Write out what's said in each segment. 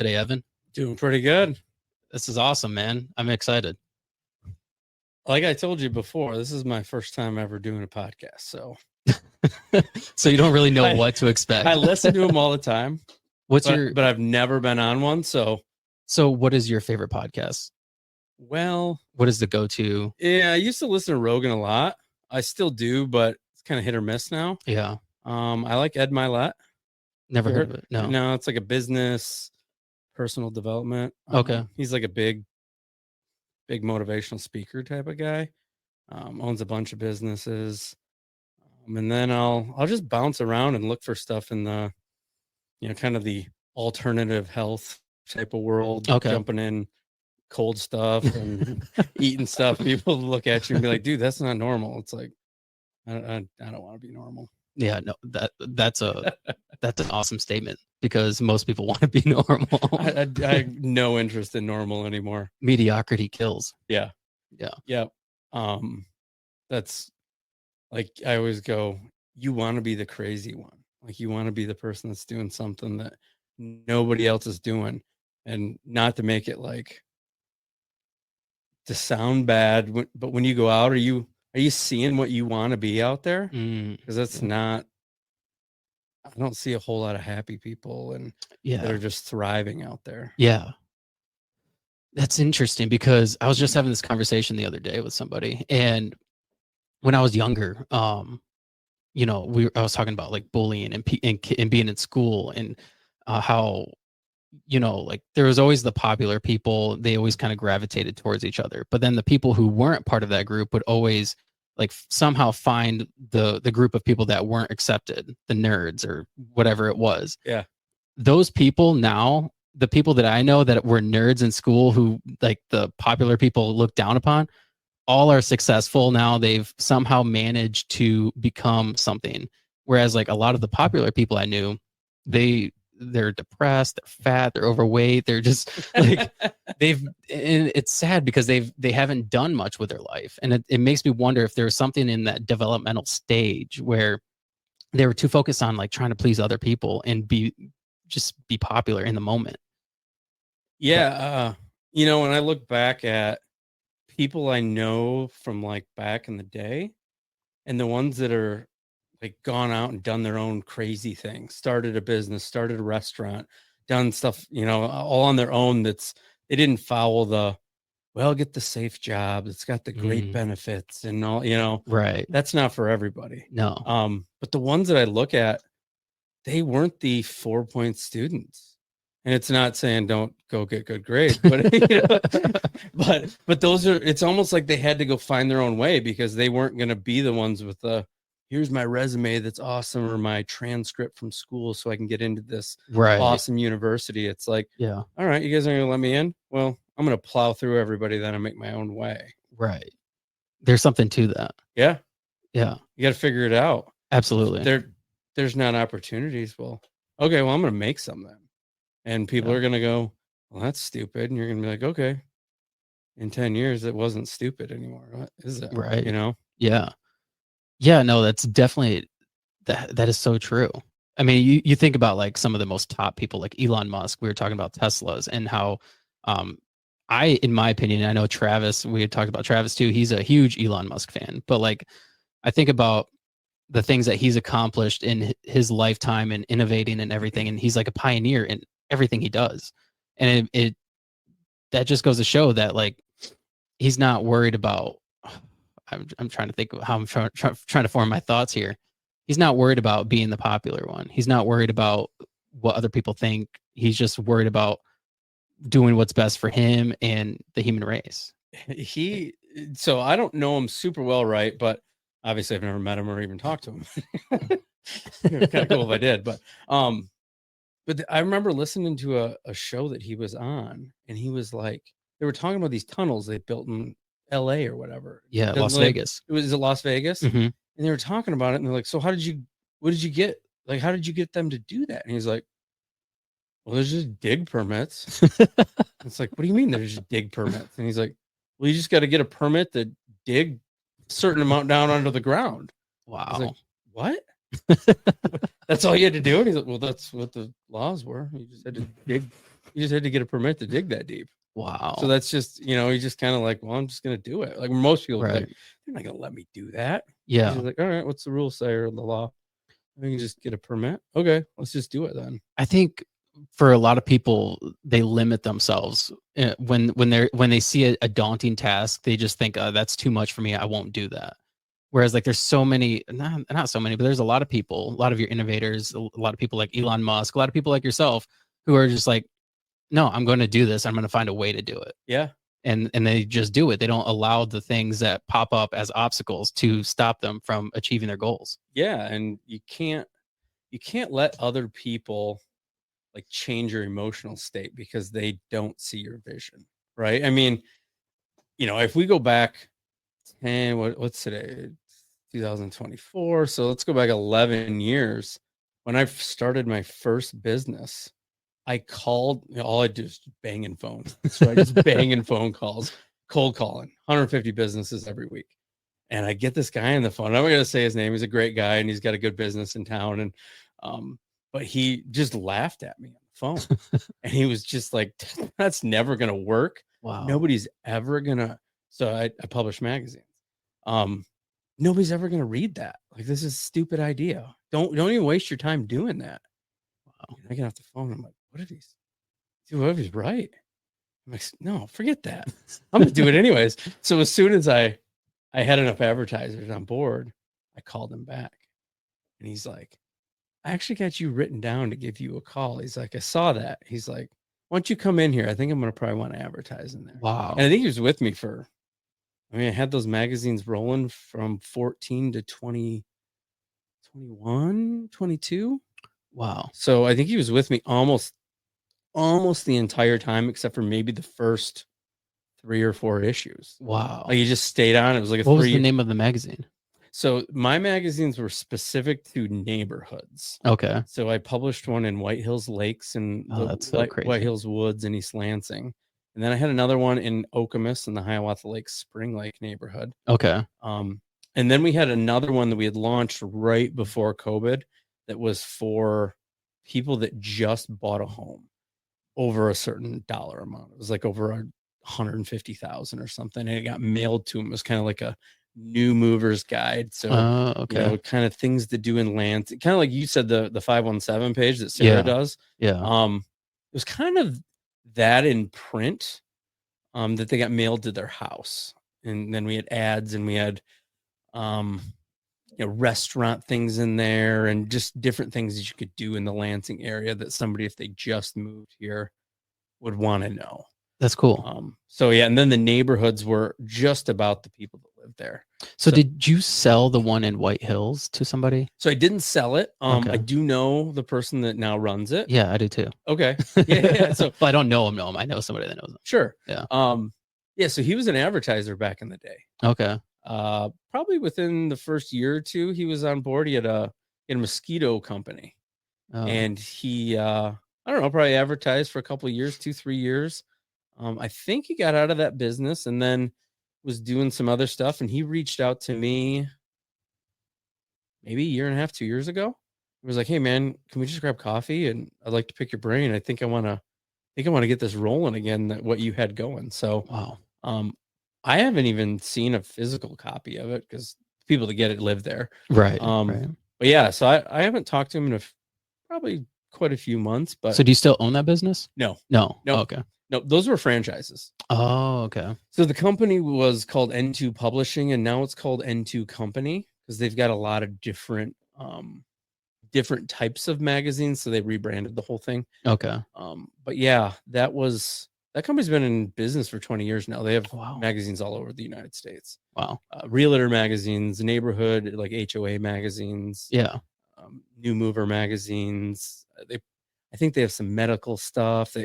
today, Evan? Doing pretty good. This is awesome, man. I'm excited. Like I told you before, this is my first time ever doing a podcast. So So you don't really know what to expect. I listen to them all the time. But I've never been on one. So what is your favorite podcast? Well, what is the go-to? Yeah, I used to listen to Rogan a lot. I still do, but it's kind of hit or miss now. Yeah. I like Ed Milet. Never heard of it. No, it's like a business, personal development. Okay. He's like a big motivational speaker type of guy. Owns a bunch of businesses. And then I'll just bounce around and look for stuff in the, kind of the alternative health type of world. Okay. Jumping in cold stuff and eating stuff. People look at you and be like, dude, that's not normal. It's like, I don't want to be normal. Yeah, no, that's an awesome statement because most people want to be normal. I have no interest in normal anymore. Mediocrity kills. Yeah. Yeah. That's like, I always go, you want to be the crazy one. Like, you want to be the person that's doing something that nobody else is doing, and not to make it like to sound bad, but when you go out, are you seeing what you want to be out there? Because that's not, I don't see a whole lot of happy people and that are just thriving out there. Yeah. That's interesting because I was just having this conversation the other day with somebody, and when I was younger, I was talking about like bullying and being in school, and how, like there was always the popular people. They always kind of gravitated towards each other, but then the people who weren't part of that group would always like somehow find the group of people that weren't accepted, the nerds or whatever it was. Yeah. Those people now, the people that I know that were nerds in school who like the popular people look down upon, all are successful now. They've somehow managed to become something. Whereas like a lot of the popular people I knew, they're depressed, they're fat, they're overweight, they're just like and it's sad because they haven't done much with their life. And it makes me wonder if there's something in that developmental stage where they were too focused on like trying to please other people and be popular in the moment. Yeah. When I look back at people I know from like back in the day, and the ones that are like gone out and done their own crazy things, started a business, started a restaurant, done stuff, all on their own. They didn't follow get the safe job. It's got the great benefits and all, Right. That's not for everybody. No. But the ones that I look at, they weren't the 4-point students. And it's not saying don't go get good grades, but but those are, it's almost like they had to go find their own way because they weren't going to be the ones with here's my resume that's awesome, or my transcript from school so I can get into this awesome university. It's like, yeah, all right, you guys aren't gonna let me in. Well, I'm gonna plow through everybody then and make my own way. Right. There's something to that. Yeah. Yeah. You got to figure it out. Absolutely. There's not opportunities. Well, okay, well, I'm gonna make some then. And people are gonna go, well, that's stupid. And you're gonna be like, okay, in 10 years, it wasn't stupid anymore. What is it? Right. Yeah. Yeah, no, that's definitely, that is so true. I mean, you think about like some of the most top people like Elon Musk. We were talking about Teslas and how in my opinion, I know Travis, we had talked about Travis too. He's a huge Elon Musk fan, but like I think about the things that he's accomplished in his lifetime and innovating and everything. And he's like a pioneer in everything he does. And that just goes to show that like, he's not worried about, I'm trying to think of how I'm trying to form my thoughts here. He's not worried about being the popular one. He's not worried about what other people think. He's just worried about doing what's best for him and the human race. So I don't know him super well, right? But obviously I've never met him or even talked to him. It's kind of cool if I did, but I remember listening to a show that he was on, and he was like, they were talking about these tunnels they built in LA or whatever. Yeah, Las Vegas. It was Las Vegas. Mm-hmm. And they were talking about it, and they're like, so what did you get? Like, how did you get them to do that? And he's like, well, there's just dig permits. It's like, what do you mean there's just dig permits? And he's like, well, you just got to get a permit to dig a certain amount down under the ground. Wow. I was like, what? That's all you had to do? And he's like, well, that's what the laws were. You just had to dig You just had to get a permit to dig that deep. Wow. So that's just, you just kind of like, well, I'm just going to do it. Like most people Right. like, they're not going to let me do that. Yeah. He's like, all right, what's the rule say or the law? I can just get a permit. Okay, let's just do it then. I think for a lot of people, they limit themselves when they see a daunting task. They just think, that's too much for me. I won't do that. Whereas like there's so many, not so many, but there's a lot of people, a lot of your innovators, a lot of people like Elon Musk, a lot of people like yourself who are just like, no, I'm going to do this. I'm going to find a way to do it. Yeah. And they just do it. They don't allow the things that pop up as obstacles to stop them from achieving their goals. Yeah, and you can't let other people like change your emotional state because they don't see your vision, right? I mean, if we go back 10, what's today? 2024. So let's go back 11 years. When I started my first business, I called, all I do is banging phones. So I just banging phone calls, cold calling, 150 businesses every week. And I get this guy on the phone. I'm not going to say his name. He's a great guy and he's got a good business in town. And, but he just laughed at me on the phone and he was just like, that's never going to work. Wow. Nobody's ever going to. So I publish magazines. Nobody's ever going to read that. Like, this is a stupid idea. Don't even waste your time doing that. Wow. I get off the phone. I'm like, what if he's right? I'm like, no, forget that. I'm going to do it anyways. So as soon as I had enough advertisers on board, I called him back and he's like, I actually got you written down to give you a call. He's like, I saw that. He's like, why don't you come in here? I think I'm going to probably want to advertise in there. Wow. And I think he was with me I had those magazines rolling from 14 to 20, 21, 22. Wow. So I think he was with me almost the entire time, except for maybe the first 3 or 4 issues. Wow. Like he just stayed on. It was like what was the name of the magazine? So my magazines were specific to neighborhoods. Okay. So I published one in White Hills Lakes and that's so crazy. White Hills Woods in East Lansing. And then I had another one in Okemos in the Hiawatha Lakes Spring Lake neighborhood. Okay. And then we had another one that we had launched right before COVID that was for people that just bought a home over a certain dollar amount. It was like over 150,000 or something. And it got mailed to them. It was kind of like a new movers guide. So, okay. Kind of things to do in land, kind of like you said, the 517 page that Sarah does. Yeah. It was kind of that in print, that they got mailed to their house. And then we had ads and we had, restaurant things in there and just different things that you could do in the Lansing area that somebody, if they just moved here, would want to know. That's cool. So yeah, and then the neighborhoods were just about the people that lived there. So did you sell the one in White Hills to somebody? So I didn't sell it. Okay. I do know the person that now runs it. Yeah, I do too. Okay. Yeah. So but I don't know him. I know somebody that knows him. Sure. Yeah. Yeah. So he was an advertiser back in the day. Okay. Probably within the first year or two, he was on board. He had a mosquito company, and he, I don't know, probably advertised for a couple of years, 2-3 years. I think he got out of that business and then was doing some other stuff. And he reached out to me maybe a year and a half, 2 years ago. He was like, "Hey man, can we just grab coffee? And I'd like to pick your brain. I think I want to get this rolling again, that what you had going." So, wow. I haven't even seen a physical copy of it because people that get it live there. Right. But yeah, so I haven't talked to him in probably quite a few months. But so do you still own that business? No. Oh, okay. No, those were franchises. Oh, okay. So the company was called N2 Publishing, and now it's called N2 Company because they've got a lot of different types of magazines. So they rebranded the whole thing. Okay. But yeah, that company's been in business for 20 years now. They have Wow. magazines all over the United States. Wow. Realtor magazines, neighborhood, like HOA magazines. Yeah. New mover magazines. I think they have some medical stuff.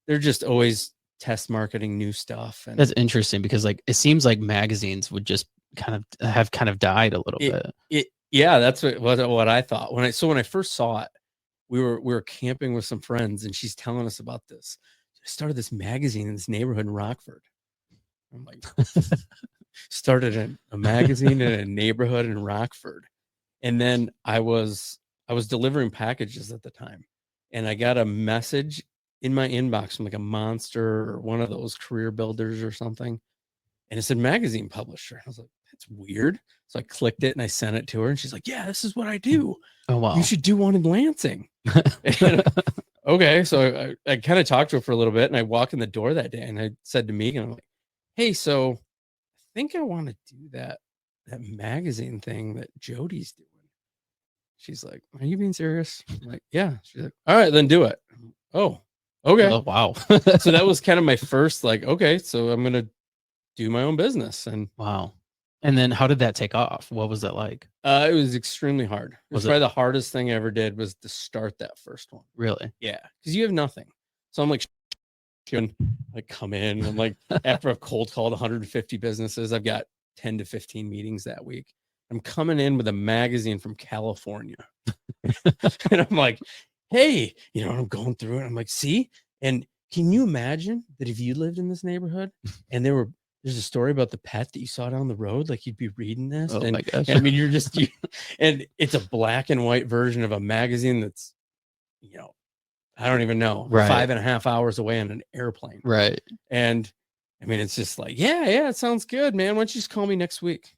They're just always test marketing new stuff. And that's interesting because like it seems like magazines would just kind of died a little bit. Yeah, that's what I thought when I first saw it. We were camping with some friends and she's telling us about this. I started this magazine in this neighborhood in Rockford. I'm like, started a magazine in a neighborhood in Rockford. And then I was delivering packages at the time, and I got a message in my inbox from like a Monster or one of those career builders or something. And it said magazine publisher. I was like, that's weird. So I clicked it and I sent it to her, and she's like, yeah, this is what I do. Oh, wow. You should do one in Lansing. Okay. So I kind of talked to her for a little bit, and I walked in the door that day and I said to Megan, I'm like, hey, so I think I want to do that magazine thing that Jody's doing. She's like, are you being serious? I'm like, yeah. She's like, all right, then do it. Oh, okay. Oh, wow. So that was kind of my first, like, okay, so I'm going to do my own business. And wow. And then how did that take off? What was it like? it was extremely hard. It was Was it- probably the hardest thing I ever did was to start that first one. Really? Yeah. Because you have nothing. So I'm like, come in. I'm like, after I've cold called 150 businesses, I've got 10 to 15 meetings that week. I'm coming in with a magazine from California. And I'm like, hey, I'm going through it. I'm like, see? And can you imagine that if you lived in this neighborhood and there's a story about the pet that you saw down the road, like you'd be reading this. Oh, and my gosh. I mean, and it's a black and white version of a magazine that's, I don't even know, Right. 5.5 hours away on an airplane. Right. And I mean, it's just like, yeah, it sounds good, man. Why don't you just call me next week?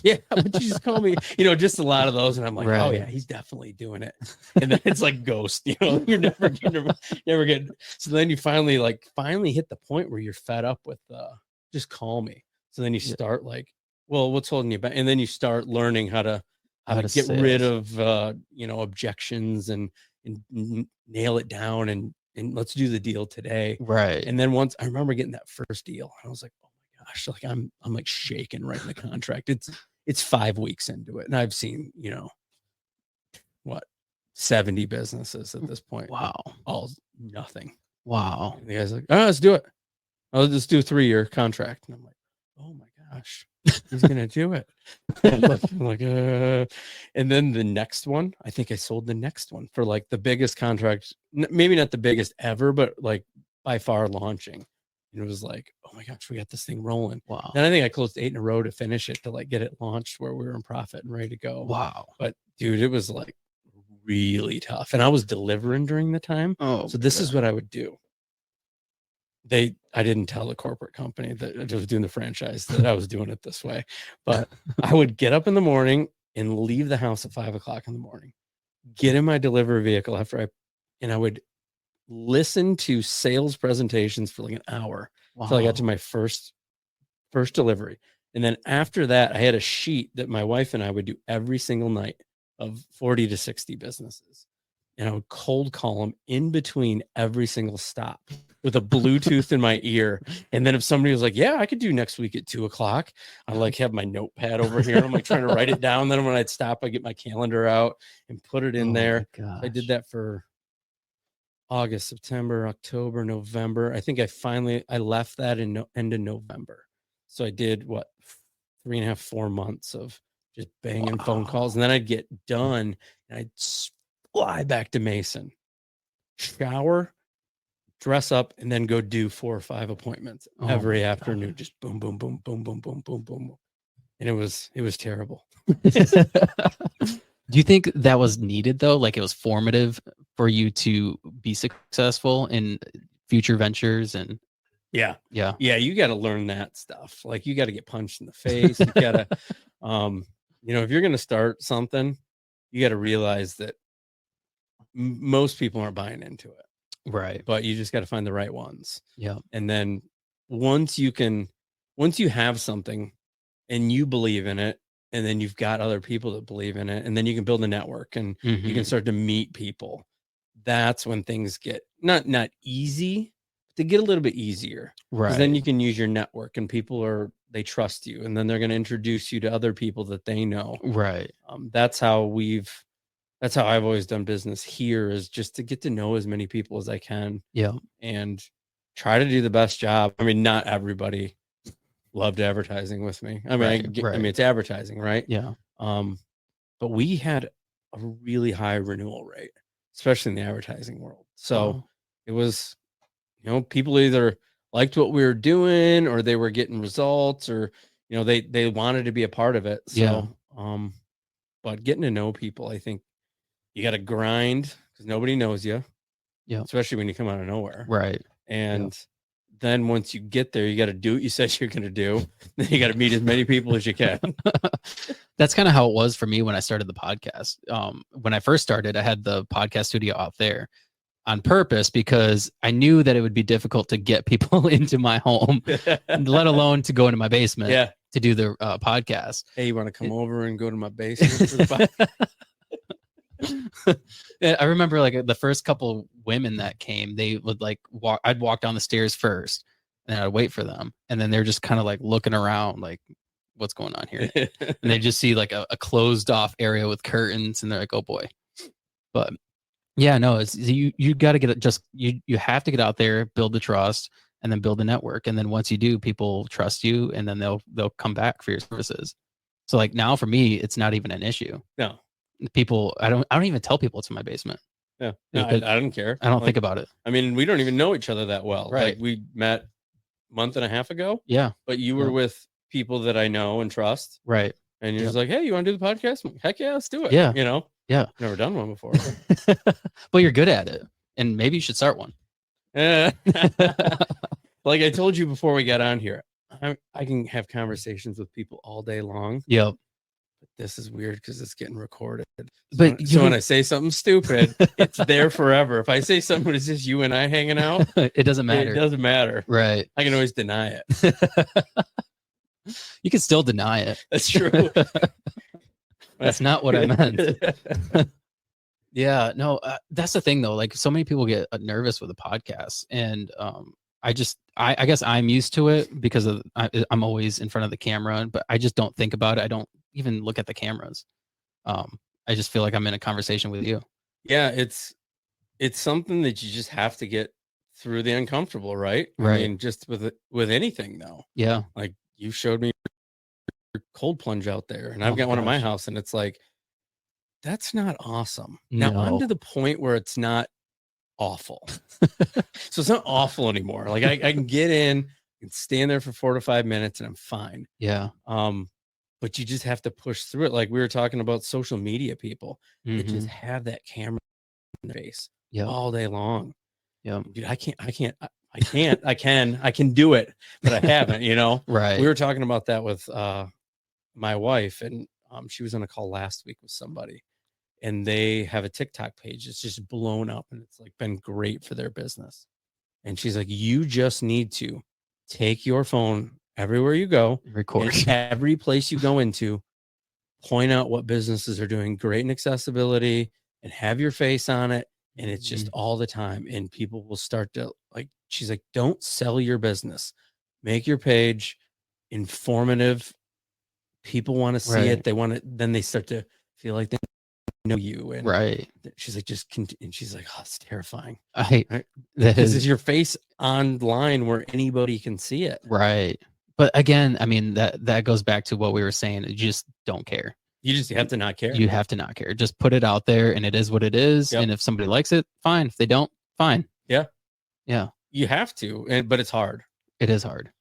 Yeah, why don't you just call me? Just a lot of those. And I'm like, Right. oh yeah, he's definitely doing it. And then it's like Ghost, you're never getting. So then you finally hit the point where you're fed up with just call me. So then you start like, well, what's holding you back? And then you start learning how to get rid of objections and nail it down and let's do the deal today. Right. And then once I remember getting that first deal, I was like, oh my gosh, like I'm like shaking writing the contract. It's 5 weeks into it, and I've seen 70 businesses at this point. Wow. All nothing. Wow. And the guy's like, oh, let's do it. I'll just do a 3-year contract. And I'm like, oh my gosh, he's gonna do it. I'm like, and then the next one, I think I sold the next one for like the biggest contract, maybe not the biggest ever, but like by far launching. And it was like, oh my gosh, we got this thing rolling. Wow. And I think I closed 8 in a row to finish it, to like get it launched where we were in profit and ready to go. Wow. But dude, it was like really tough. And I was delivering during the time. Oh, so this is what I would do. I didn't tell the corporate company that I was doing the franchise that I was doing it this way, but I would get up in the morning and leave the house at 5 o'clock in the morning, get in my delivery vehicle and I would listen to sales presentations for like an hour until I got to my first delivery. And then after that, I had a sheet that my wife and I would do every single night of 40 to 60 businesses. And I would cold call them in between every single stop with a Bluetooth in my ear. And then if somebody was like, yeah, I could do next week at 2 o'clock, I like have my notepad over here. I'm like trying to write it down. Then when I'd stop, I get my calendar out and put it in there. I did that for August, September, October, November. I think I left that in end of November. So I did 3.5, 4 months of just banging phone calls. And then I'd get done and I'd fly back to Mason, shower, dress up, and then go do 4 or 5 appointments every afternoon. Just boom, boom, boom, boom, boom, boom, boom, boom. And it was terrible. Do you think that was needed though? Like it was formative for you to be successful in future ventures? And yeah, you got to learn that stuff. Like you got to get punched in the face. You got to, if you're going to start something, you got to realize that most people aren't buying into it. Right. But you just got to find the right ones. Yeah. And then once you have something and you believe in it, and then you've got other people that believe in it, and then you can build a network and you can start to meet people. That's when things get not easy, but they get a little bit easier. Right. Then you can use your network and they trust you, and then they're going to introduce you to other people that they know. Right. That's how I've always done business here, is just to get to know as many people as I can. Yeah. And try to do the best job. I mean, not everybody loved advertising with me. I mean, I mean, it's advertising, right? Yeah. But we had a really high renewal rate, especially in the advertising world. So it was, people either liked what we were doing, or they were getting results, or, they wanted to be a part of it. So, but getting to know people, I think you got to grind because nobody knows you. Yeah. especially when you come out of nowhere. Right. And then once you get there, you got to do what you said you're going to do. Then you got to meet as many people as you can. That's kind of how it was for me when I started the podcast. When I first started, I had the podcast studio out there on purpose because I knew that it would be difficult to get people into my home, let alone to go into my basement to do the podcast. Hey, you want to come over and go to my basement for the I remember like the first couple women that came, they would like walk. I'd walk down the stairs first, and I'd wait for them, and then they're just kind of like looking around, like, "What's going on here?" And they just see like a closed off area with curtains, and they're like, "Oh boy!" But yeah, no, it's you got to get it. Just you have to get out there, build the trust, and then build the network, and then once you do, people trust you, and then they'll come back for your services. So like now for me, it's not even an issue. No. People, I don't even tell people it's in my basement. Yeah, no, I don't care. I don't think about it. I mean, we don't even know each other that well. Right. Like we met a month and a half ago. Yeah. But you were with people that I know and trust. Right. And you're just like, hey, you want to do the podcast? Heck yeah, let's do it. Yeah. You know? Yeah. Never done one before. But you're good at it. And maybe you should start one. Like I told you before we got on here, I can have conversations with people all day long. Yep. But this is weird because it's getting recorded. But so when I say something stupid, it's there forever. If I say something it's just you and I hanging out, it doesn't matter. It doesn't matter. Right. I can always deny it. You can still deny it. That's true. That's not what I meant. Yeah, no, that's the thing though. Like so many people get nervous with a podcast, and I guess I'm used to it because I'm always in front of the camera, but I just don't think about it. I don't even look at the cameras. I just feel like I'm in a conversation with you. Yeah, it's something that you just have to get through the uncomfortable, right? Right. I mean, just with anything though. Yeah. Like you showed me your cold plunge out there, and I've got one at my house, and it's like, that's not awesome. No. Now I'm to the point where it's not awful. So it's not awful anymore. Like I can get in and stand there for 4 to 5 minutes and I'm fine. Yeah. But you just have to push through it. Like we were talking about social media people that just have that camera in their face all day long. Yeah. Dude, I can do it, but I haven't, you know? Right. We were talking about that with my wife, and she was on a call last week with somebody, and they have a TikTok page. It's just blown up, and it's like been great for their business. And she's like, you just need to take your phone everywhere you go, record every place you go into, point out what businesses are doing great in accessibility, and have your face on it. And it's just all the time. And people will start to like, she's like, don't sell your business, make your page informative. People want to see it. They want it. Then they start to feel like they know you. And she's like, and she's like, oh, it's terrifying. This is your face online where anybody can see it. Right. But again, I mean, that goes back to what we were saying. You just don't care. You just have to not care. You have to not care. Just put it out there, and it is what it is. Yep. And if somebody likes it, fine. If they don't, fine. Yeah. Yeah. You have to, but it's hard. It is hard.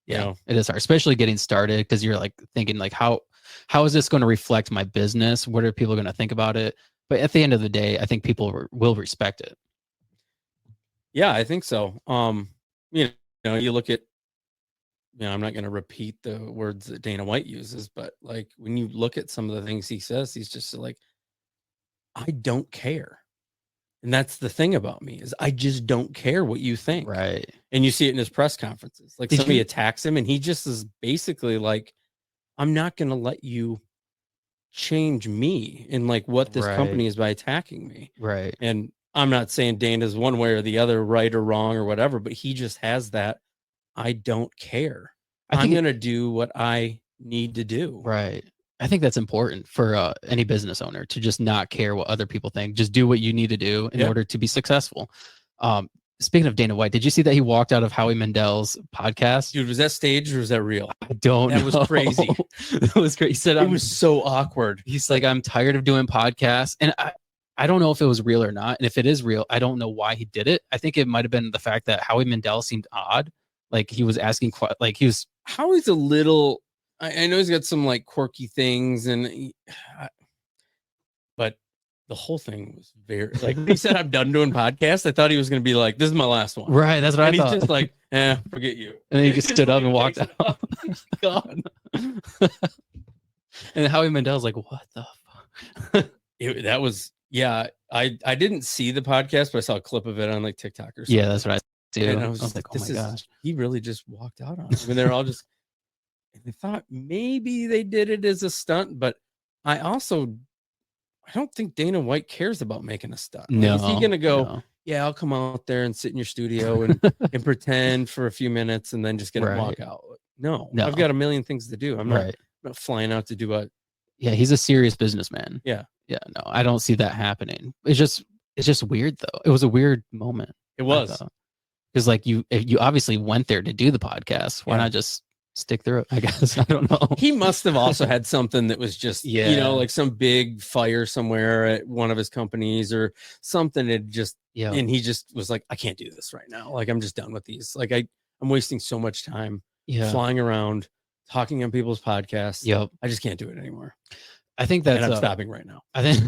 Yeah, you know? It is hard, especially getting started, because you're like thinking like, how is this going to reflect my business? What are people going to think about it? But at the end of the day, I think people will respect it. Yeah, I think so. You know, you look at, I'm not going to repeat the words that Dana White uses, but like when you look at some of the things he says, he's just like, I don't care. And that's the thing about me, is I just don't care what you think. Right. And you see it in his press conferences. Like somebody attacks him and he just is basically like, I'm not going to let you change me in like what this company is by attacking me. Right. And I'm not saying Dana's one way or the other, right or wrong or whatever, but he just has that. I don't care. I'm going to do what I need to do. Right. I think that's important for any business owner, to just not care what other people think. Just do what you need to do in order to be successful. Speaking of Dana White, did you see that he walked out of Howie Mandel's podcast? Dude, was that staged or was that real? I don't know. That was crazy. That was great. He said, it was so awkward. He's like, I'm tired of doing podcasts. And I don't know if it was real or not. And if it is real, I don't know why he did it. I think it might have been the fact that Howie Mandel seemed odd. Like he was asking, like he was. Howie's a little, I know he's got some like quirky things, but the whole thing was very like when he said I'm done doing podcasts, I thought he was gonna be like, this is my last one. Right. That's what And I he's thought. just like, forget you. And then he just stood up and walked Takes out. He's gone. And Howie Mandel's like, what the fuck? That was I didn't see the podcast, but I saw a clip of it on like TikTok or something. Yeah, that's what I do. And I was just like, oh this my is gosh. he really just walked out on it. I mean, they're all just and they thought maybe they did it as a stunt, but I don't think Dana White cares about making a stunt. Like, is he gonna go, yeah, I'll come out there and sit in your studio and pretend for a few minutes and then just get him walk out? No, I've got a million things to do. I'm not flying out to do a he's a serious businessman. Yeah. No, I don't see that happening. It's just weird though. It was a weird moment. It was. Because like you obviously went there to do the podcast. Why not just stick through it? I guess. I don't know. He must have also had something that was just, like some big fire somewhere at one of his companies or something. It just, and he just was like, I can't do this right now. Like, I'm just done with these. Like I'm wasting so much time flying around, talking on people's podcasts. I just can't do it anymore. I think that's I'm stopping right now. I think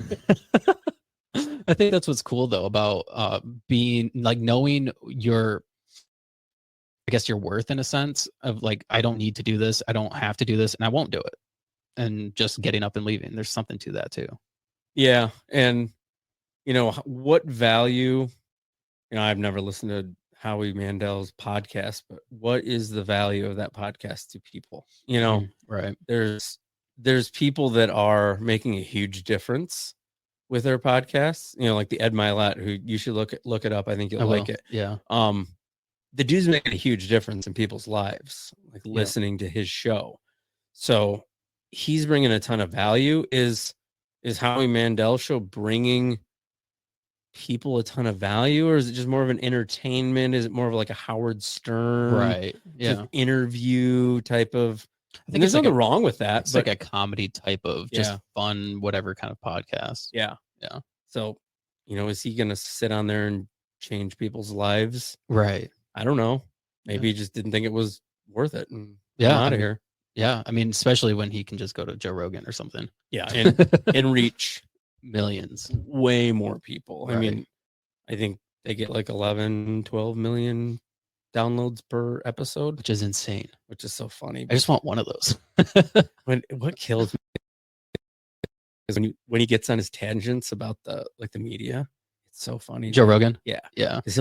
I think that's what's cool though about being like knowing your worth in a sense of like, I don't need to do this, I don't have to do this, and I won't do it. And just getting up and leaving. There's something to that too. Yeah. And what value, I've never listened to Howie Mandel's podcast, but what is the value of that podcast to people? Right. There's people that are making a huge difference with their podcasts, like the Ed Milet, who you should look it up. I think you'll like it. Yeah. The dude's making a huge difference in people's lives, like listening to his show. So he's bringing a ton of value. Is Howie Mandel show bringing people a ton of value, or is it just more of an entertainment? Is it more of like a Howard Stern interview type of? I think there's nothing wrong with that. It's like a comedy type of just fun, whatever kind of podcast. Yeah. So, is he going to sit on there and change people's lives? Right. I don't know. Maybe he just didn't think it was worth it. And out of here. Yeah. I mean, especially when he can just go to Joe Rogan or something. Yeah. And reach millions, way more people. Right. I mean, I think they get like 11, 12 million downloads per episode, which is insane, which is so funny. I just want one of those. What kills me is when he gets on his tangents about the media. It's so funny. Joe Rogan. Yeah. Because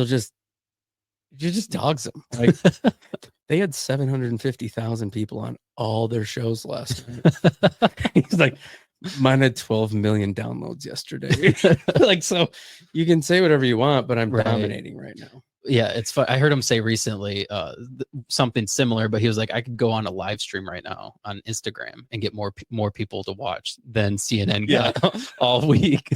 you just dogs him. Like they had 750,000 people on all their shows last night. He's like, mine had 12 million downloads yesterday. Like, so you can say whatever you want, but I'm dominating right now. Yeah, it's fun. I heard him say recently something similar, but he was like, I could go on a live stream right now on Instagram and get more people to watch than CNN got all week.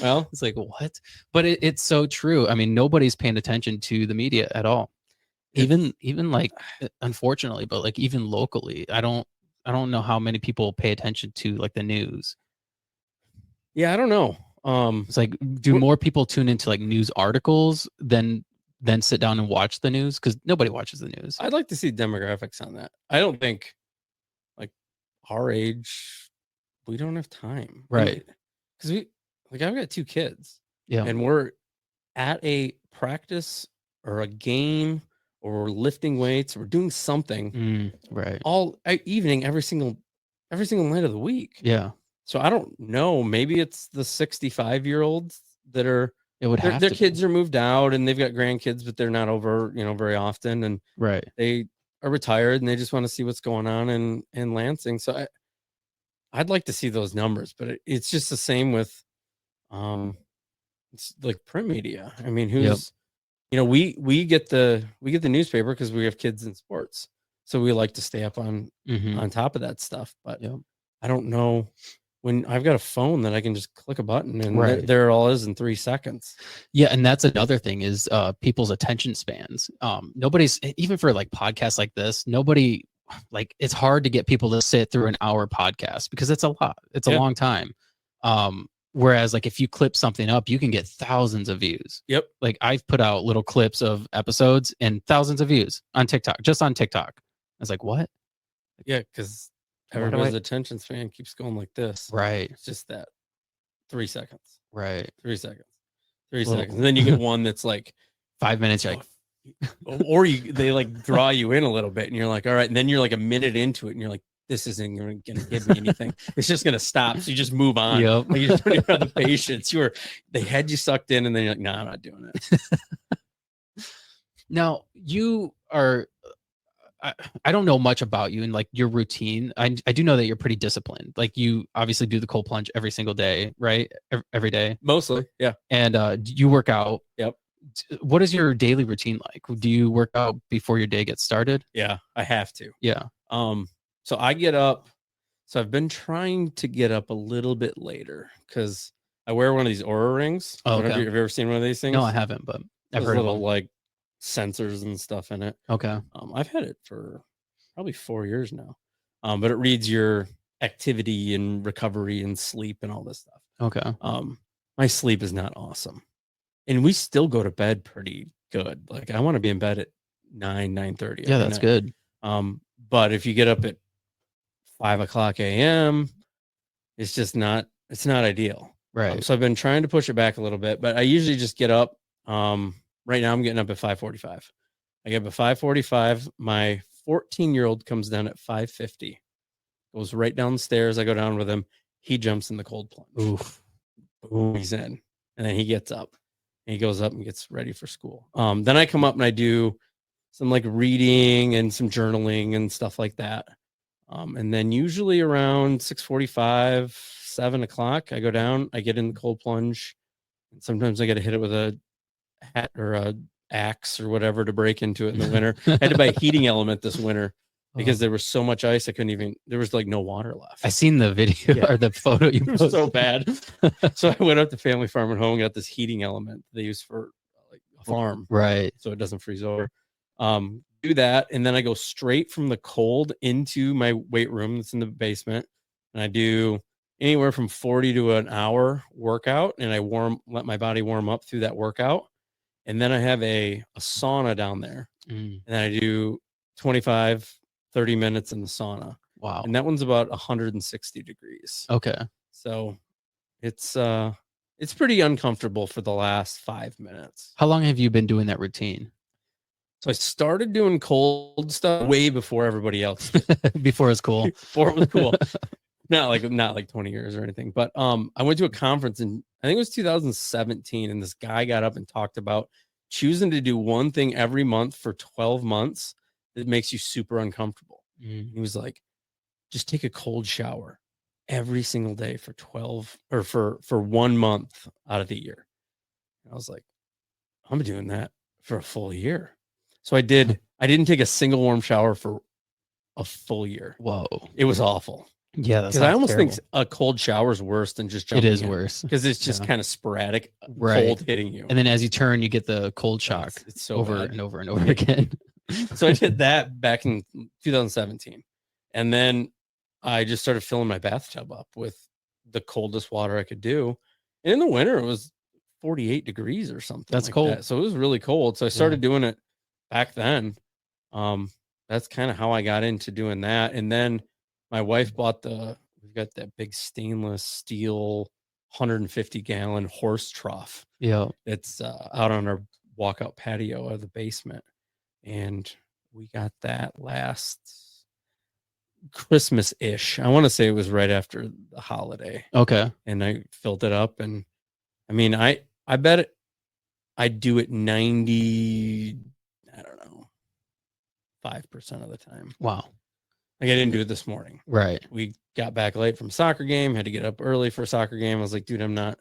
Well, it's like, what? But it's so true. I mean, nobody's paying attention to the media at all. Even like, unfortunately, but like even locally, I don't know how many people pay attention to like the news. Yeah, I don't know. It's like, do more people tune into like news articles than sit down and watch the news? Because nobody watches the news. I'd like to see demographics on that. I don't think like our age, we don't have time. Right. Because I've got 2 kids. Yeah. And we're at a practice or a game or we're lifting weights, or we're doing something right all evening, every single night of the week. Yeah. So I don't know. Maybe it's the 65-year-olds that are. It would have their kids are moved out and they've got grandkids, but they're not over, very often, and they are retired and they just want to see what's going on in Lansing. So I'd like to see those numbers, but it's just the same with, it's like print media. I mean, who's, we get the newspaper because we have kids in sports, so we like to stay up on top of that stuff. But I don't know. When I've got a phone that I can just click a button and there it all is in 3 seconds. Yeah. And that's another thing is people's attention spans. Nobody's, even for like podcasts like this, it's hard to get people to sit through an hour podcast because it's a lot. It's a long time. Whereas like if you clip something up, you can get thousands of views. Yep. Like I've put out little clips of episodes and thousands of views on TikTok, just on TikTok. I was like, what? Yeah. Because everybody's attention span keeps going like this. Right. It's just that 3 seconds, Right. 3 seconds, 3 Little- seconds. And then you get one that's like 5 minutes. You're like, or they like draw you in a little bit and you're like, all right. And then you're like a minute into it and you're like, this isn't going to give me anything. It's just going to stop. So you just move on. Yep. Like you just don't even have the patience. They had you sucked in and then you're like, no, I'm not doing it. Now you are, I don't know much about you and like your routine. I do know that you're pretty disciplined. Like you obviously do the cold plunge every single day, right? Every day. Mostly. Yeah. And you work out. Yep. What is your daily routine like? Do you work out before your day gets started? Yeah, I have to. Yeah. So I get up. So I've been trying to get up a little bit later because I wear one of these Aura rings. Oh, okay. Have you ever seen one of these things? No, I haven't, but I've heard little of them. like sensors and stuff in it. Okay. I've had it for probably 4 years now. But it reads your activity and recovery and sleep and all this stuff. Okay. My sleep is not awesome. And we still go to bed pretty good. Like I want to be in bed at 9:30. Yeah, that's good. But if you get up at 5:00 a.m., it's not ideal. Right. So I've been trying to push it back a little bit, but I usually just get up. Right now I'm getting up at 5:45. I get up at 5:45. My 14-year-old comes down at 5:50, goes right down the stairs. I go down with him. He jumps in the cold plunge. Oof. Boom, he's in. And then he gets up and he goes up and gets ready for school. Then I come up and I do some like reading and some journaling and stuff like that. And then usually around 6:45, 7:00, I go down, I get in the cold plunge. And sometimes I got to hit it with a hat or a axe or whatever to break into it in the winter. I had to buy a heating element this winter because there was so much ice. I couldn't even, there was like no water left. I seen the video or the photo you posted. It was so bad. So I went up to Family Farm at home and got this heating element they use for like a farm. Right. So it doesn't freeze over. Do that. And then I go straight from the cold into my weight room that's in the basement. And I do anywhere from 40 to an hour workout. And I let my body warm up through that workout. And then I have a sauna down there. And then I do 25, 30 minutes in the sauna. Wow. And that one's about 160 degrees. Okay. So it's pretty uncomfortable for the last 5 minutes. How long have you been doing that routine? So I started doing cold stuff way before everybody else did. Before it was cool. Before it was cool. not like 20 years or anything. But I went to a conference in, I think it was 2017, and this guy got up and talked about choosing to do one thing every month for 12 months that makes you super uncomfortable. He was like, just take a cold shower every single day for 12 or for 1 month out of the year. And I was like, I'm doing that for a full year. So I didn't take a single warm shower for a full year. Whoa. It was awful. Yeah. Because I almost think a cold shower is worse than just jumping. It is worse. Because it's just kind of sporadic, right. cold hitting you. And then as you turn, you get the cold shock. It's so over bad. and over and over again. So I did that back in 2017. And then I just started filling my bathtub up with the coldest water I could do. And in the winter, it was 48 degrees or something. That's like cold. that. So it was really cold. So I started doing it back then. That's kind of how I got into doing that. And then my wife bought we've got that big stainless steel 150-gallon horse trough. Yeah. It's out on our walkout patio of the basement. And we got that last Christmas-ish. I want to say it was right after the holiday. Okay. And I filled it up. And I mean, I bet I do it 90, I don't know, 5% of the time. Wow. Like I didn't do it this morning. Right. We got back late from a soccer game, had to get up early for a soccer game. I was like, dude, I'm not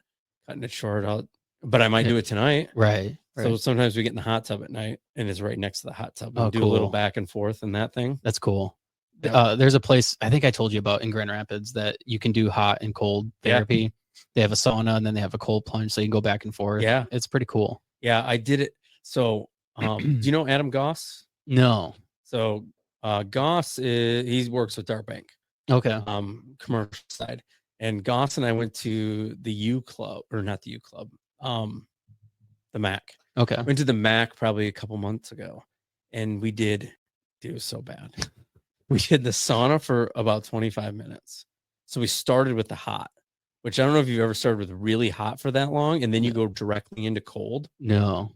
cutting it short. But I might do it tonight. Right. So sometimes we get in the hot tub at night and it's right next to the hot tub. And do cool. a little back and forth in that thing. That's cool. Yeah. There's a place I think I told you about in Grand Rapids that you can do hot and cold therapy. Yeah. They have a sauna and then they have a cold plunge, so you can go back and forth. Yeah. It's pretty cool. Yeah, I did it. So do you know Adam Goss? No. So Goss he works with Dark Bank. Okay. Commercial side. And Goss and I went to the U Club, or not the U Club, the Mac. Okay. Went to the Mac probably a couple months ago, and it was so bad. We did the sauna for about 25 minutes. So we started with the hot, which I don't know if you've ever started with really hot for that long and then you No. go directly into cold. No.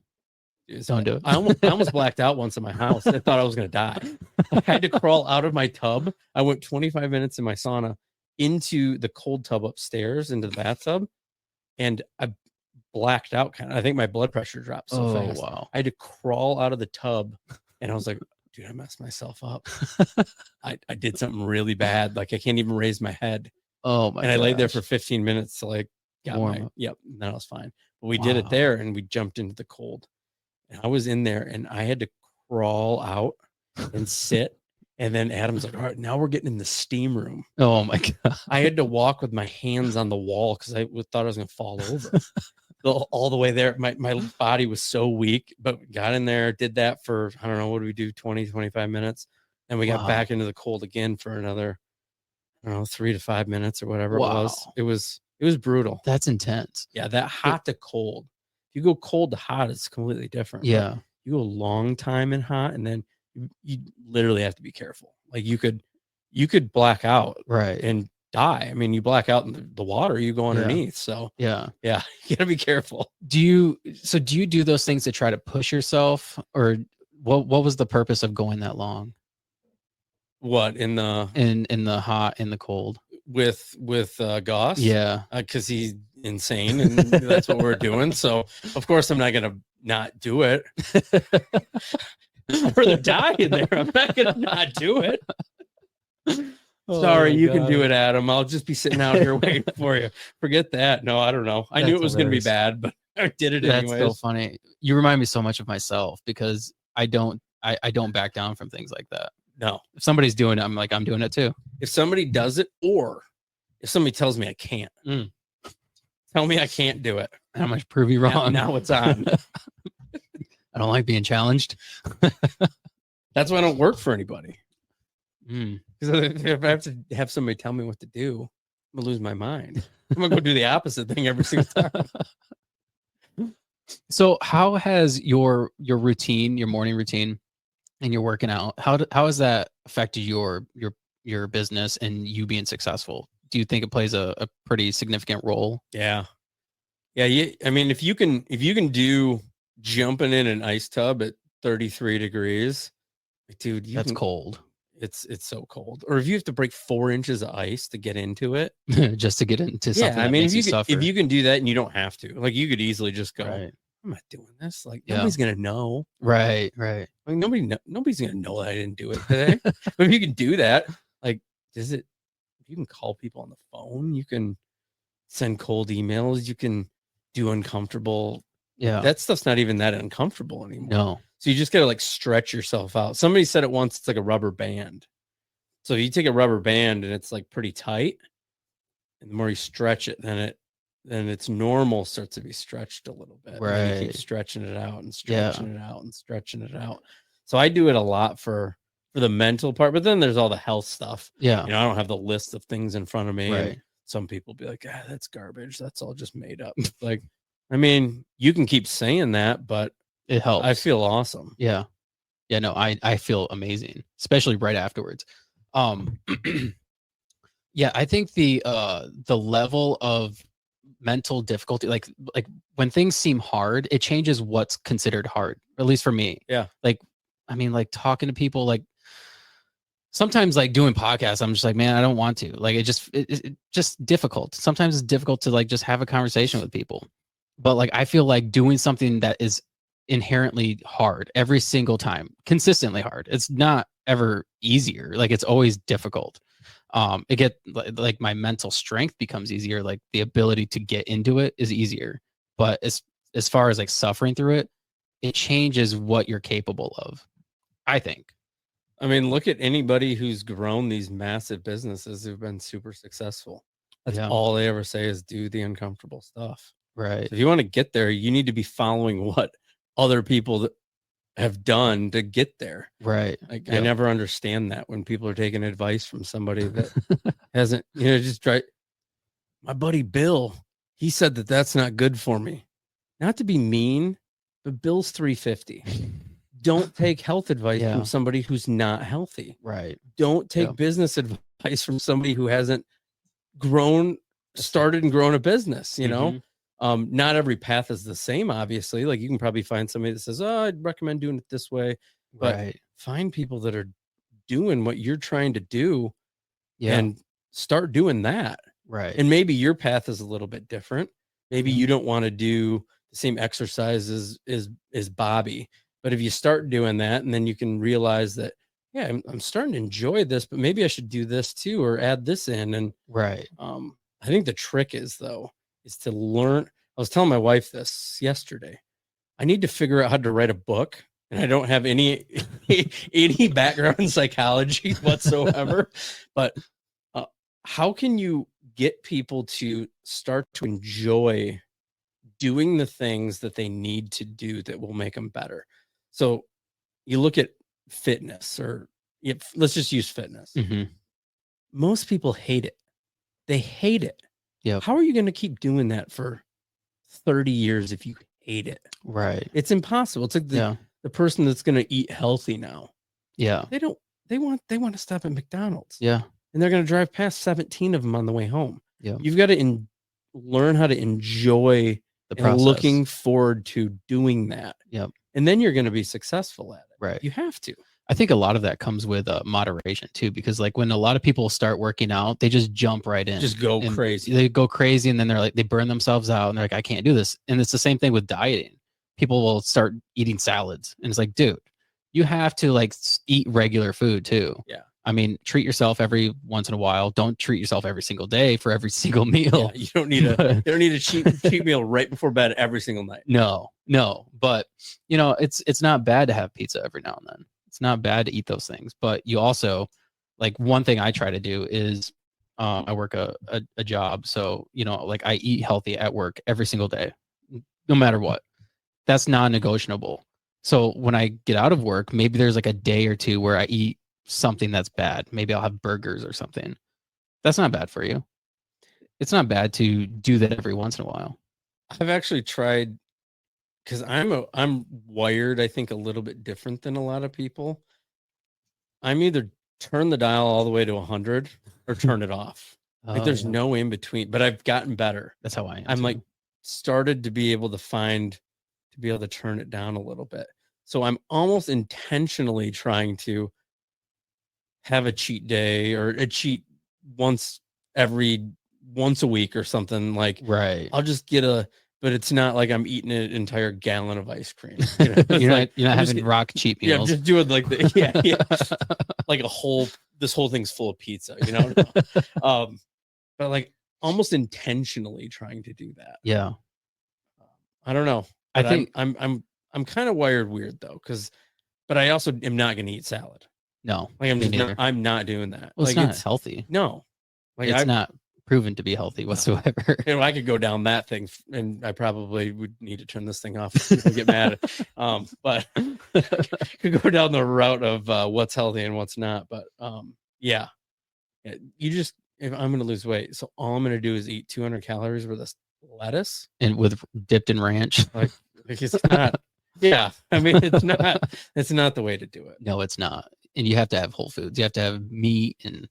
Don't do it. I almost blacked out once in my house. I thought I was going to die. I had to crawl out of my tub. I went 25 minutes in my sauna into the cold tub upstairs into the bathtub, and I blacked out kind of. I think my blood pressure dropped so fast. Wow. I had to crawl out of the tub, and I was like, dude, I messed myself up. I did something really bad. Like I can't even raise my head. Oh my! And I laid there for 15 minutes to like got Warm up. Yep, and then I was fine. But we did it there, and we jumped into the cold. And I was in there, and I had to crawl out and sit. And then Adam's like, all right, now we're getting in the steam room. Oh my God. I had to walk with my hands on the wall because I thought I was going to fall over. All the way there. My body was so weak, but got in there, did that for, I don't know, what do we do, 20, 25 minutes. And we got back into the cold again for another, I don't know, 3 to 5 minutes or whatever it was. It was brutal. That's intense. Yeah, that hot to cold. If you go cold to hot, it's completely different. Yeah. But you go a long time in hot, and then you literally have to be careful. Like you could black out, right, and die. I mean, you black out in the water, you go underneath. So yeah, you gotta be careful. Do you do those things to try to push yourself, or what was the purpose of going that long? What in the hot, in the cold with Goss? Yeah, because he's insane, and that's what we're doing. So of course I'm not gonna not do it. I'd rather die in there. I'm not gonna not do it. Sorry, you can do it, Adam. I'll just be sitting out here waiting for you. Forget that. No, I don't know. I knew it was gonna be bad, but I did it anyways. That's so funny. You remind me so much of myself because I don't back down from things like that. No. If somebody's doing it, I'm like, I'm doing it too. If somebody does it, or if somebody tells me I can't, tell me I can't do it. I'm going to prove you wrong. Now it's on. I don't like being challenged. That's why I don't work for anybody. Because if I have to have somebody tell me what to do, I'm going to lose my mind. I'm going to go do the opposite thing every single time. So how has your routine, your morning routine, and you're working out, how has that affected your business and you being successful? Do you think it plays a pretty significant role? Yeah. I mean, if you can do jumping in an ice tub at 33 degrees, dude, that's cold. It's so cold. Or if you have to break 4 inches of ice to get into it, just to get into something. Yeah, I mean, if you can do that and you don't have to, like, you could easily just go, right, I'm not doing this. Like, nobody's gonna know. Right. Like, nobody's gonna know that I didn't do it today. But if you can do that, like, you can call people on the phone, you can send cold emails, you can do uncomfortable. Yeah. That stuff's not even that uncomfortable anymore. No. So you just gotta like stretch yourself out. Somebody said it once, it's like a rubber band. So if you take a rubber band and it's like pretty tight, and the more you stretch it, then its normal starts to be stretched a little bit. Right. And you keep stretching it out and stretching it out and stretching it out. So I do it a lot for the mental part, but then there's all the health stuff. Yeah. I don't have the list of things in front of me. Right. And some people be like, that's garbage. That's all just made up. Like, I mean, you can keep saying that, but it helps. I feel awesome. Yeah. Yeah, no, I feel amazing, especially right afterwards. Yeah, I think the level of mental difficulty, like when things seem hard, it changes what's considered hard, at least for me. Yeah. Like, I mean, like talking to people, like sometimes like doing podcasts, I'm just like, man, I don't want to. Like, it's just difficult. Sometimes it's difficult to like just have a conversation with people. But like, I feel like doing something that is inherently hard every single time, consistently hard, it's not ever easier. Like, it's always difficult. It get like my mental strength becomes easier. Like the ability to get into it is easier. But as far as like suffering through it, it changes what you're capable of, I think. I mean, look at anybody who's grown these massive businesses who've been super successful. That's all they ever say is do the uncomfortable stuff. Right. So if you want to get there, you need to be following what other people have done to get there. Right. Like, I never understand that when people are taking advice from somebody that hasn't, just try. My buddy Bill, he said that that's not good for me. Not to be mean, but Bill's 350. Don't take health advice from somebody who's not healthy. Right. Don't take business advice from somebody who hasn't grown started and grown a business, you know. Mhm. Not every path is the same, obviously. Like you can probably find somebody that says, oh, I'd recommend doing it this way, but Right. find people that are doing what you're trying to do Yeah. and start doing that. Right. And maybe your path is a little bit different. Maybe Yeah. you don't want to do the same exercises as Bobby, but if you start doing that, and then you can realize that, yeah, I'm starting to enjoy this, but maybe I should do this too, or add this in. And Right. I think the trick is though, is to learn. I was telling my wife this yesterday. I need to figure out how to write a book, and I don't have any any background in psychology whatsoever. But uh, how can you get people to start to enjoy doing the things that they need to do that will make them better? So you look at fitness, or if, let's just use fitness. Mhm. Most people hate it. They hate it. Yep. How are you going to keep doing that for 30 years if you hate it? Right. It's impossible. It's like Yeah. the person that's going to eat healthy now. Yeah. They don't, they want to stop at McDonald's, Yeah. and they're going to drive past 17 of them on the way home. Yep. You've got to learn how to enjoy The and process. looking forward to doing that. Yep. And then you're going to be successful at it. Right. You have to. I think a lot of that comes with moderation too, because like when a lot of people start working out, they just jump right in, Just go and crazy. They go crazy, and then they're like, they burn themselves out, and they're like, I can't do this. And it's the same thing with dieting. People will start eating salads, and it's like, dude, you have to like eat regular food too. Yeah. I mean, treat yourself every once in a while. Don't treat yourself every single day for every single meal. Yeah, you don't need a cheat meal right before bed every single night. No, but you know, it's not bad to have pizza every now and then. It's not bad to eat those things, but you also, like, one thing I try to do is I work a job, so you know, like, I eat healthy at work every single day, no matter what. That's non-negotiable. So when I get out of work, maybe there's like a day or two where I eat something that's bad. Maybe I'll have burgers or something. That's not bad for you. It's not bad to do that every once in a while. I've actually tried, because I'm wired, I think, a little bit different than a lot of people. I'm either turn the dial all the way to 100 or turn it off. Like there's Yeah. no in between, but I've gotten better. That's how I am. I'm too. like started to be able to turn it down a little bit. So I'm almost intentionally trying to have a cheat day, or a cheat once a week or something. Like right. I'll just get but it's not like I'm eating an entire gallon of ice cream. You know? you're like, not I'm just having rock cheap yeah, I'm meals. just doing like like this whole thing's full of pizza, you know. But like almost intentionally trying to do that. Yeah. I don't know. I But think I'm kind of wired weird though, but I also am not going to eat salad. no. Like Me neither. I'm not doing that. Well, like it's not healthy. no, like It's not proven to be healthy whatsoever. you know, I could go down that thing, and I probably would need to turn this thing off if people get mad. But could go down the route of what's healthy and what's not. But yeah, you just, if I'm going to lose weight, so all I'm going to do is eat 200 calories worth of lettuce, And with dipped in ranch. like it's not. Yeah, I mean it's not the way to do it. No, it's not. And you have to have whole foods. You have to have meat and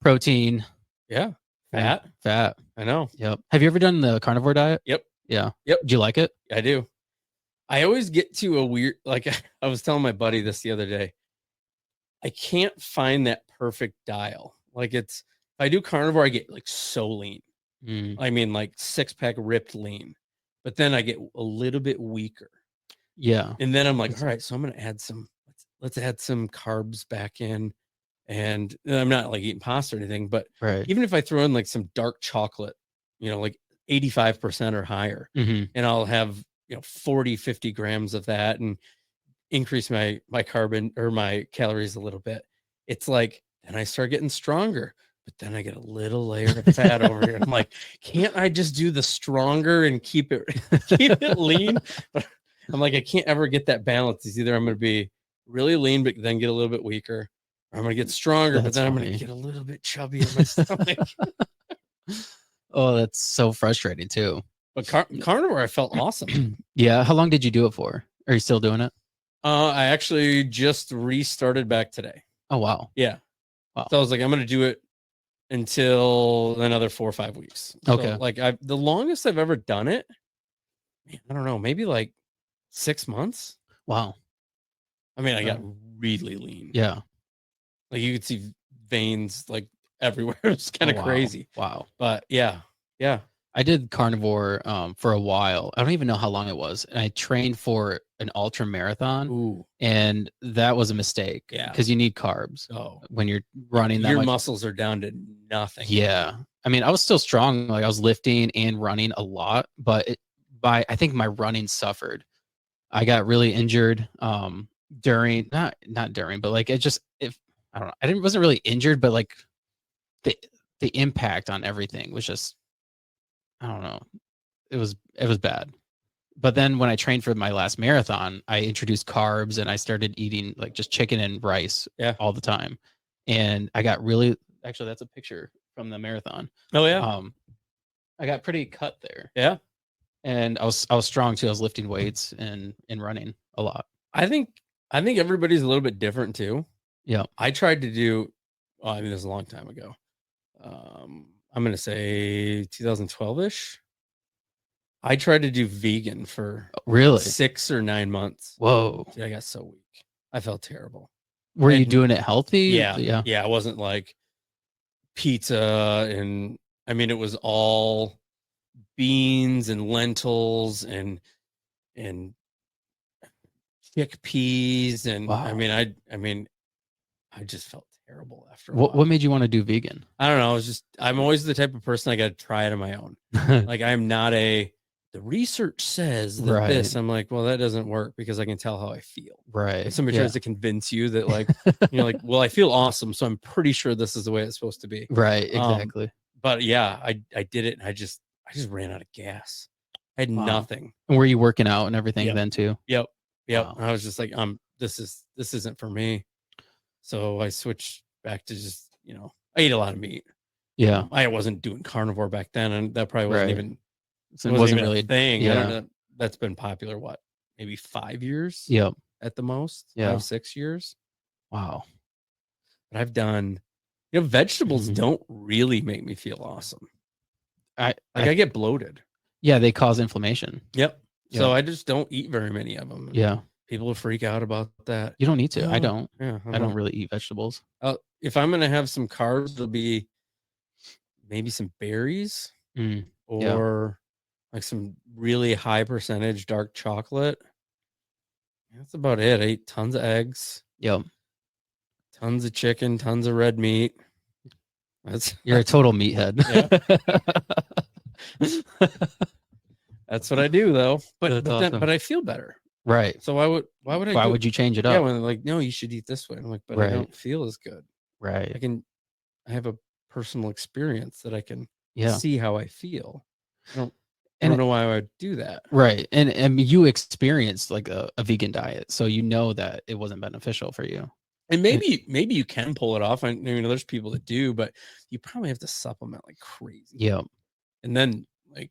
protein. Yeah, Fat. I know. Yep. Have you ever done the carnivore diet? Yep. Yeah. Yep. Do you like it? I do. I always get to a weird, like I was telling my buddy this the other day. I can't find that perfect dial. Like if I do carnivore, I get like so lean. I mean, like 6-pack ripped lean, but then I get a little bit weaker. Yeah. And then I'm like, all right, so I'm going to add let's add some carbs back in. And I'm not like eating pasta or anything, but Right. even if I throw in like some dark chocolate, you know, like 85% or higher, and I'll have, 40, 50 grams of that, and increase my carbon or my calories a little bit. It's like, then I start getting stronger, but then I get a little layer of fat over here. I'm like, can't I just do the stronger and keep it lean? But I'm like, I can't ever get that balance. It's either I'm going to be really lean, but then get a little bit weaker, or I'm going to get stronger, but then I'm going to get a little bit chubby in my stomach. Oh, that's so frustrating too. But carnivore, I felt awesome. Yeah. How long did you do it for? Are you still doing it? I actually just restarted back today. Oh, wow. Yeah. Wow. So I was like, I'm going to do it until another 4 or 5 weeks. Okay. So like the longest I've ever done it, man, I don't know, maybe like 6 months. Wow. I mean, I got really lean. Yeah. Like you could see veins like everywhere. It's kind Oh, of wow. crazy. Wow. But yeah. I did carnivore for a while. I don't even know how long it was. And I trained for an ultra marathon. Ooh. And that was a mistake. Yeah. Because you need carbs Oh. when you're running that Your much. muscles are down to nothing. Yeah. I mean, I was still strong. Like I was lifting and running a lot, but I think my running suffered. I got really injured during not during, but like it just if I don't know. Wasn't really injured, but like the impact on everything was just I don't know. It was bad. But then when I trained for my last marathon, I introduced carbs and I started eating like just chicken and rice all the time. And I got really actually that's a picture from the marathon. Oh yeah. I got pretty cut there. Yeah. And I was strong too. I was lifting weights and running a lot. I think everybody's a little bit different too. Yeah. I tried to do I mean, this was a long time ago. I'm gonna say 2012-ish. I tried to do vegan for really 6 or 9 months. Whoa. Dude, I got so weak. I felt terrible. Were you doing it healthy? Yeah. It wasn't like pizza and I mean it was all beans and lentils and chickpeas and wow. I mean I just felt terrible after a what while. made you want to do vegan? I don't know. I'm always the type of person I got to try it on my own. Like I'm not the research says that this. I'm like, well, that doesn't work because I can tell how I feel. Right. If somebody tries to convince you that like, you're like, well, I feel awesome. So I'm pretty sure this is the way it's supposed to be. Right. Exactly. But yeah, I did it and I just ran out of gas. I had nothing. And were you working out and everything then too? Yep. Wow. I was just like, this isn't for me. So I switched back to just, I ate a lot of meat. Yeah. I wasn't doing carnivore back then. And that probably wasn't even, it wasn't really a thing. Yeah. I don't know. That's been popular, what, maybe 5 years? Yep. At the most? Yeah. 5, 6 years? Wow. But I've done, vegetables don't really make me feel awesome. I get bloated. Yeah, they cause inflammation. Yep. So I just don't eat very many of them. Yeah. People freak out about that. You don't need to. I don't. Yeah. I don't really eat vegetables. If I'm going to have some carbs, it'll be maybe some berries or like some really high percentage dark chocolate. That's about it. I eat tons of eggs. Yep. Tons of chicken, tons of red meat. You're a total meathead. That's what I do though. But I feel better. Right. So why would you change it up? Yeah, when they're like, no, you should eat this way. I'm like, but I don't feel as good. Right. I have a personal experience that I can see how I feel. I don't know why I would do that. Right. And you experienced like a vegan diet, so you know that it wasn't beneficial for you. And maybe you can pull it off. I mean, there's people that do, but you probably have to supplement like crazy. Yeah. And then like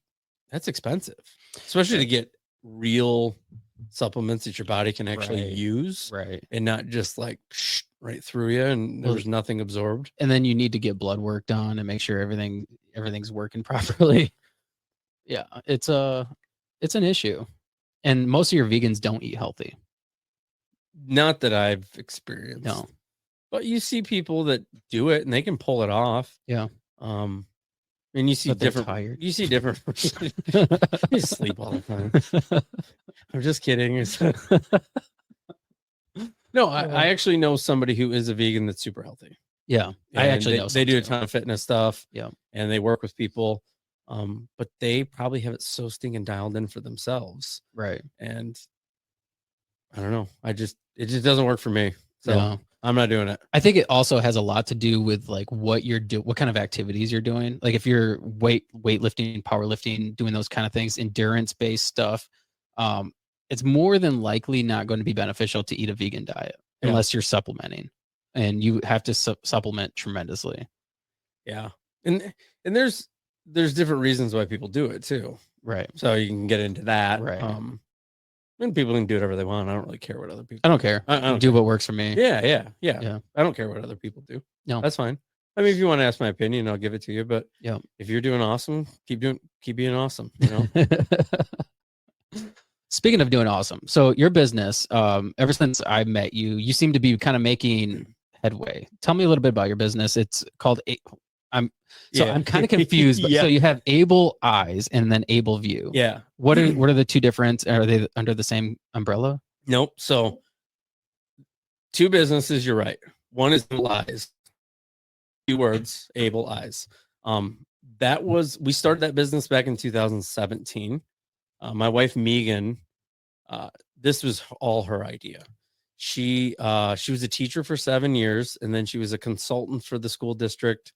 that's expensive, especially to get real supplements that your body can actually use. Right. And not just like right through you and there's nothing absorbed. And then you need to get blood work done and make sure everything's working properly. Yeah. It's an issue. And most of your vegans don't eat healthy. Not that I've experienced. No. But you see people that do it and they can pull it off. Yeah. And you see different. You see different. You sleep all the time. I'm just kidding. No, I actually know somebody who is a vegan that's super healthy. Yeah, and I actually know. They do a ton of fitness stuff. Yeah, and they work with people. But they probably have it so stinking dialed in for themselves. Right. And I don't know. It just doesn't work for me. So I'm not doing it. I think it also has a lot to do with like what kind of activities you're doing. Like if you're weightlifting, powerlifting, doing those kind of things, endurance-based stuff, it's more than likely not going to be beneficial to eat a vegan diet unless you're supplementing, and you have to supplement tremendously. Yeah. And there's different reasons why people do it too. Right. So you can get into that. Right. And people can do whatever they want. I don't really care what other people I don't care. I don't do what works for me. Yeah. I don't care what other people do. No. That's fine. I mean, if you want to ask my opinion, I'll give it to you. But Yeah. if you're doing awesome, keep being awesome. You know. Speaking of doing awesome, so your business, ever since I met you, you seem to be kind of making headway. Tell me a little bit about your business. It's called I'm Yeah. I'm kind of confused. But Yeah. so you have Able Eyes and then AbleVu. Yeah. What are the two different? Are they under the same umbrella? Nope. So 2 businesses. You're right. One is Eyes. 2 words. Able Eyes. We started that business back in 2017. My wife Megan, this was all her idea. She was a teacher for 7 years, and then she was a consultant for the school district,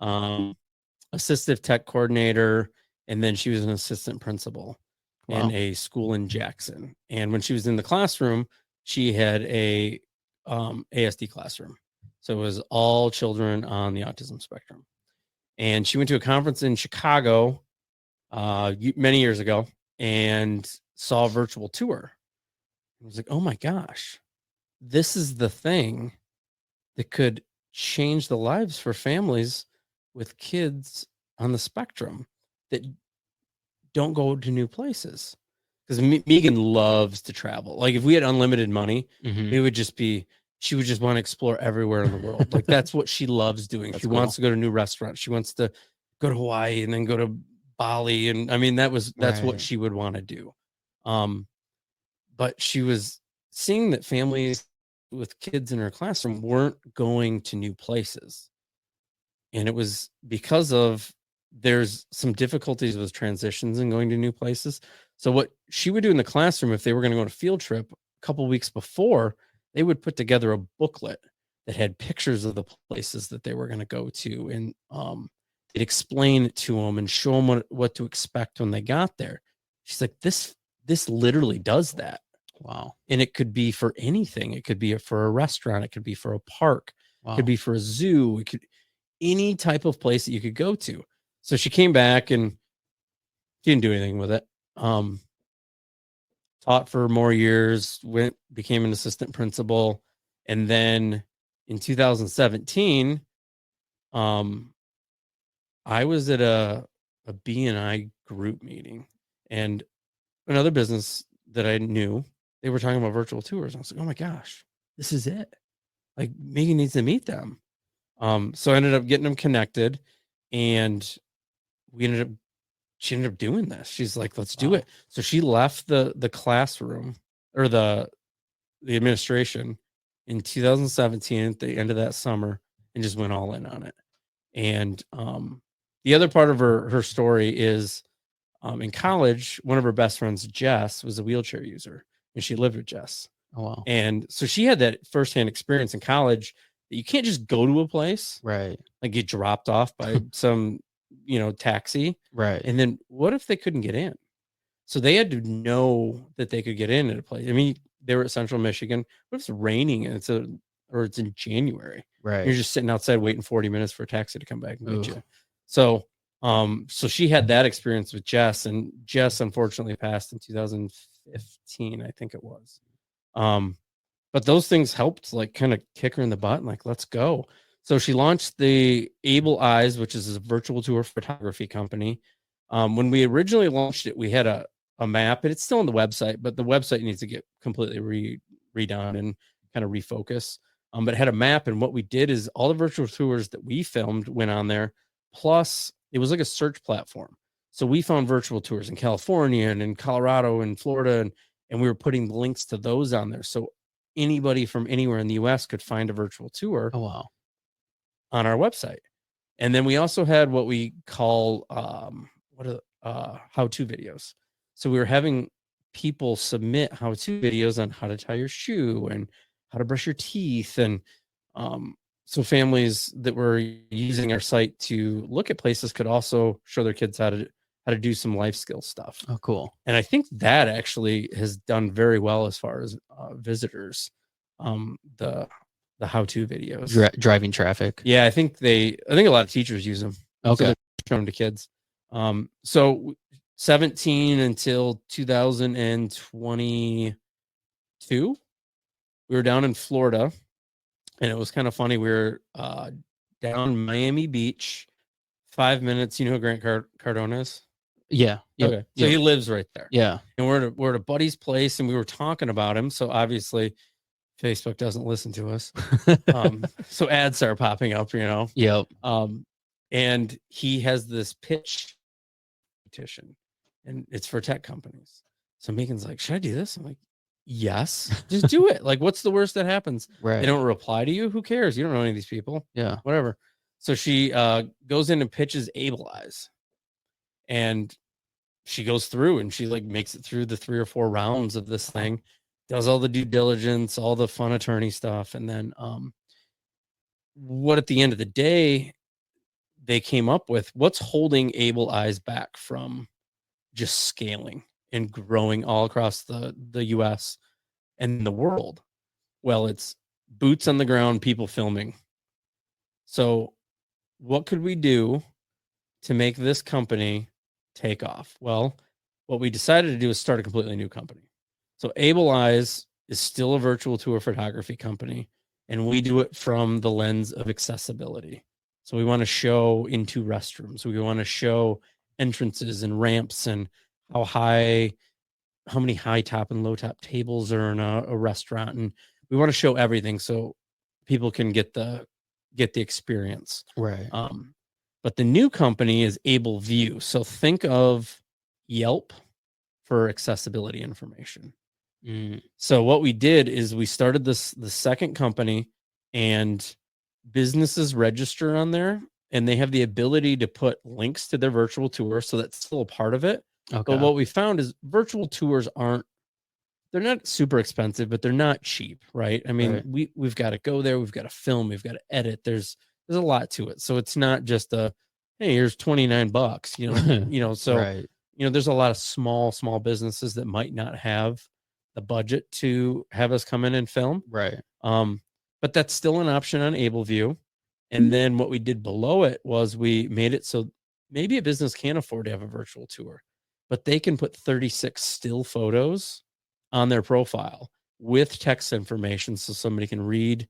assistive tech coordinator, and then she was an assistant principal in a school in Jackson. And when she was in the classroom, she had a ASD classroom, so it was all children on the autism spectrum. And she went to a conference in Chicago many years ago and saw a virtual tour. I was like, oh my gosh, this is the thing that could change the lives for families with kids on the spectrum that don't go to new places. Because Megan loves to travel. Like if we had unlimited money, Mm-hmm. it would just be, she would just want to explore everywhere in the world. Like that's what she loves doing. That's She wants to go to new restaurants. She wants to go to Hawaii and then go to Bali. And I mean, that's what she would want to do. But she was seeing that families with kids in her classroom weren't going to new places. And it was because of there's some difficulties with transitions and going to new places. So what she would do in the classroom, if they were going to go on a field trip a couple weeks before, they would put together a booklet that had pictures of the places that they were going to go to, and it'd explain it to them and show them what to expect when they got there. She's like, this literally does that. Wow. And it could be for anything. It could be for a restaurant. It could be for a park. Wow. It could be for a zoo. It could any type of place that you could go to. So she came back and she didn't do anything with it. Taught for more years, became an assistant principal. And then in 2017, I was at a BNI group meeting, and another business that I knew, they were talking about virtual tours. I was like, oh my gosh, this is it. Like Megan needs to meet them. So I ended up getting them connected, and she ended up doing this. She's like, let's do it. So she left the classroom or the administration in 2017 at the end of that summer and just went all in on it. And the other part of her story is in college, one of her best friends, Jess, was a wheelchair user, and she lived with Jess. Oh, wow. And so she had that firsthand experience in college that you can't just go to a place, right? Like get dropped off by some, taxi. Right. And then what if they couldn't get in? So they had to know that they could get in at a place. I mean, they were at Central Michigan. What if it's raining and it's in January? Right. You're just sitting outside waiting 40 minutes for a taxi to come back and get you. So, so she had that experience with Jess, and Jess unfortunately passed in 2015, I think it was. But those things helped like kind of kick her in the butt and like, let's go. So she launched the Able Eyes, which is a virtual tour photography company. When we originally launched it, we had a map, and it's still on the website, but the website needs to get completely redone and kind of refocus. But it had a map, and what we did is all the virtual tours that we filmed went on there. Plus, it was like a search platform. So we found virtual tours in California and in Colorado and Florida, and we were putting links to those on there. So anybody from anywhere in the US could find a virtual tour. Oh, wow. On our website. And then we also had what we call how-to videos. So we were having people submit how-to videos on how to tie your shoe and how to brush your teeth. And so families that were using our site to look at places could also show their kids how to do some life skill stuff. Oh, cool. And I think that actually has done very well as far as visitors. The how-to videos, driving traffic. Yeah, I think a lot of teachers use them. Okay, so showing them to kids. So 17 until 2022, we were down in Florida, and it was kind of funny. We were down Miami Beach, 5 minutes. You know who Grant Cardone is? Yeah. Yep. Okay. So Yep. he lives right there. Yeah. And we're at a buddy's place, and we were talking about him. So obviously Facebook doesn't listen to us. So ads start popping up, Yep. And he has this pitch petition, and it's for tech companies. So Megan's like, should I do this? I'm like, yes, just do it. Like, what's the worst that happens? Right. They don't reply to you. Who cares? You don't know any of these people. Yeah. Whatever. So she goes in and pitches AbleEyes, and she goes through and she like makes it through the 3 or 4 rounds of this thing, does all the due diligence, all the fun attorney stuff. And then what at the end of the day, they came up with what's holding AbleEyes back from just scaling and growing all across the US and the world. Well, it's boots on the ground, people filming. So what could we do to make this company take off? Well, what we decided to do is start a completely new company. So AbleEyes is still a virtual tour photography company, and we do it from the lens of accessibility. So we want to show into restrooms. We want to show entrances and ramps and how many high top and low top tables are in a restaurant. And we want to show everything so people can get the experience. Right. But the new company is AbleVu. So think of Yelp for accessibility information. So what we did is we started the second company, and businesses register on there, and they have the ability to put links to their virtual tour. So that's still a part of it. Okay. But what we found is virtual tours they're not super expensive, but they're not cheap, right? I mean, right. we've got to go there, we've got to film, we've got to edit. There's a lot to it. So it's not just hey, here's $29, so right. there's a lot of small businesses that might not have the budget to have us come in and film. Right. But that's still an option on AbleVu. And then what we did below it was we made it so maybe a business can't afford to have a virtual tour, but they can put 36 still photos on their profile with text information, so somebody can read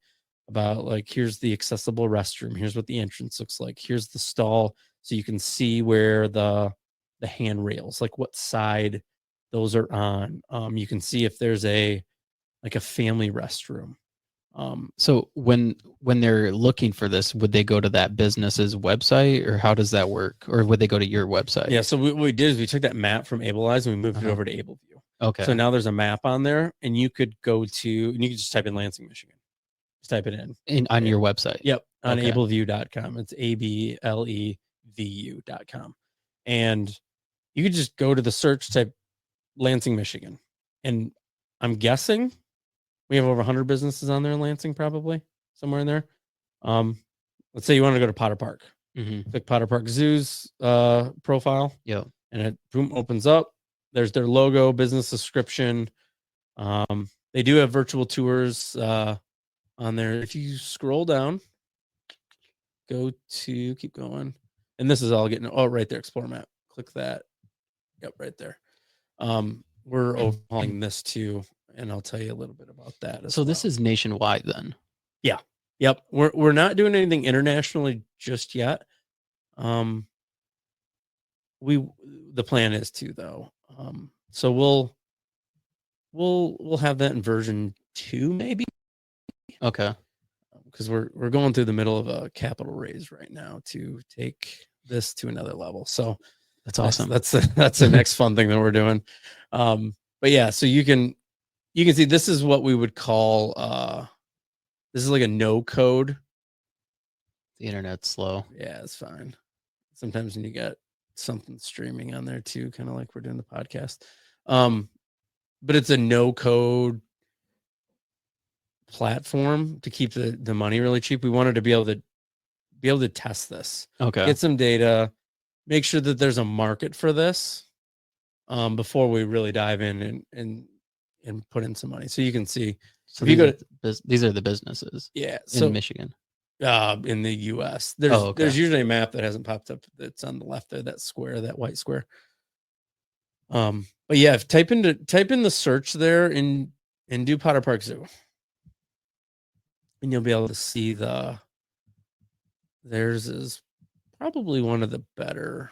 about, like, here's the accessible restroom, here's what the entrance looks like, here's the stall, so you can see where the handrails, like what side those are on. You can see if there's a family restroom. So when they're looking for this, would they go to that business's website, or how does that work? Or would they go to your website? Yeah. So what we did is we took that map from AbleEyes and we moved it over to AbleVu. Okay. So now there's a map on there, and you could just type in Lansing, Michigan. Just type it in. On your website. Yep. On Okay. AbleVu.com. It's AbleVu.com. And you could just go to the search, type Lansing, Michigan. And I'm guessing we have over 100 businesses on there in Lansing, probably somewhere in there. Let's say you want to go to Potter Park. Click Potter Park Zoo's profile. Yep. And it boom opens up. There's their logo, business subscription. They do have virtual tours on there. If you scroll down, keep going. And this is all getting, right there, Explore Map. Click that. Yep, right there. We're overhauling this too, and I'll tell you a little bit about that. So this is nationwide then? Yeah. Yep. We're not doing anything internationally just yet. The plan is to, though. So we'll have that in version 2 maybe. Okay. Because we're going through the middle of a capital raise right now to take this to another level. So that's awesome. That's the next fun thing that we're doing. But yeah, so you can see this is what we would call this is like a no code. The internet's slow. Yeah, it's fine. Sometimes when you got something streaming on there too, kind of like we're doing the podcast. But it's a no code platform to keep the money really cheap. We wanted to be able to test this. Okay. Get some data, make sure that there's a market for this before we really dive in and put in some money. So you can see. So these are the businesses. Yeah. In Michigan. In the US. There's usually a map that hasn't popped up that's on the left there, that square, that white square. But yeah, if type in the search there and do Potter Park Zoo. And you'll be able to see the theirs is probably one of the better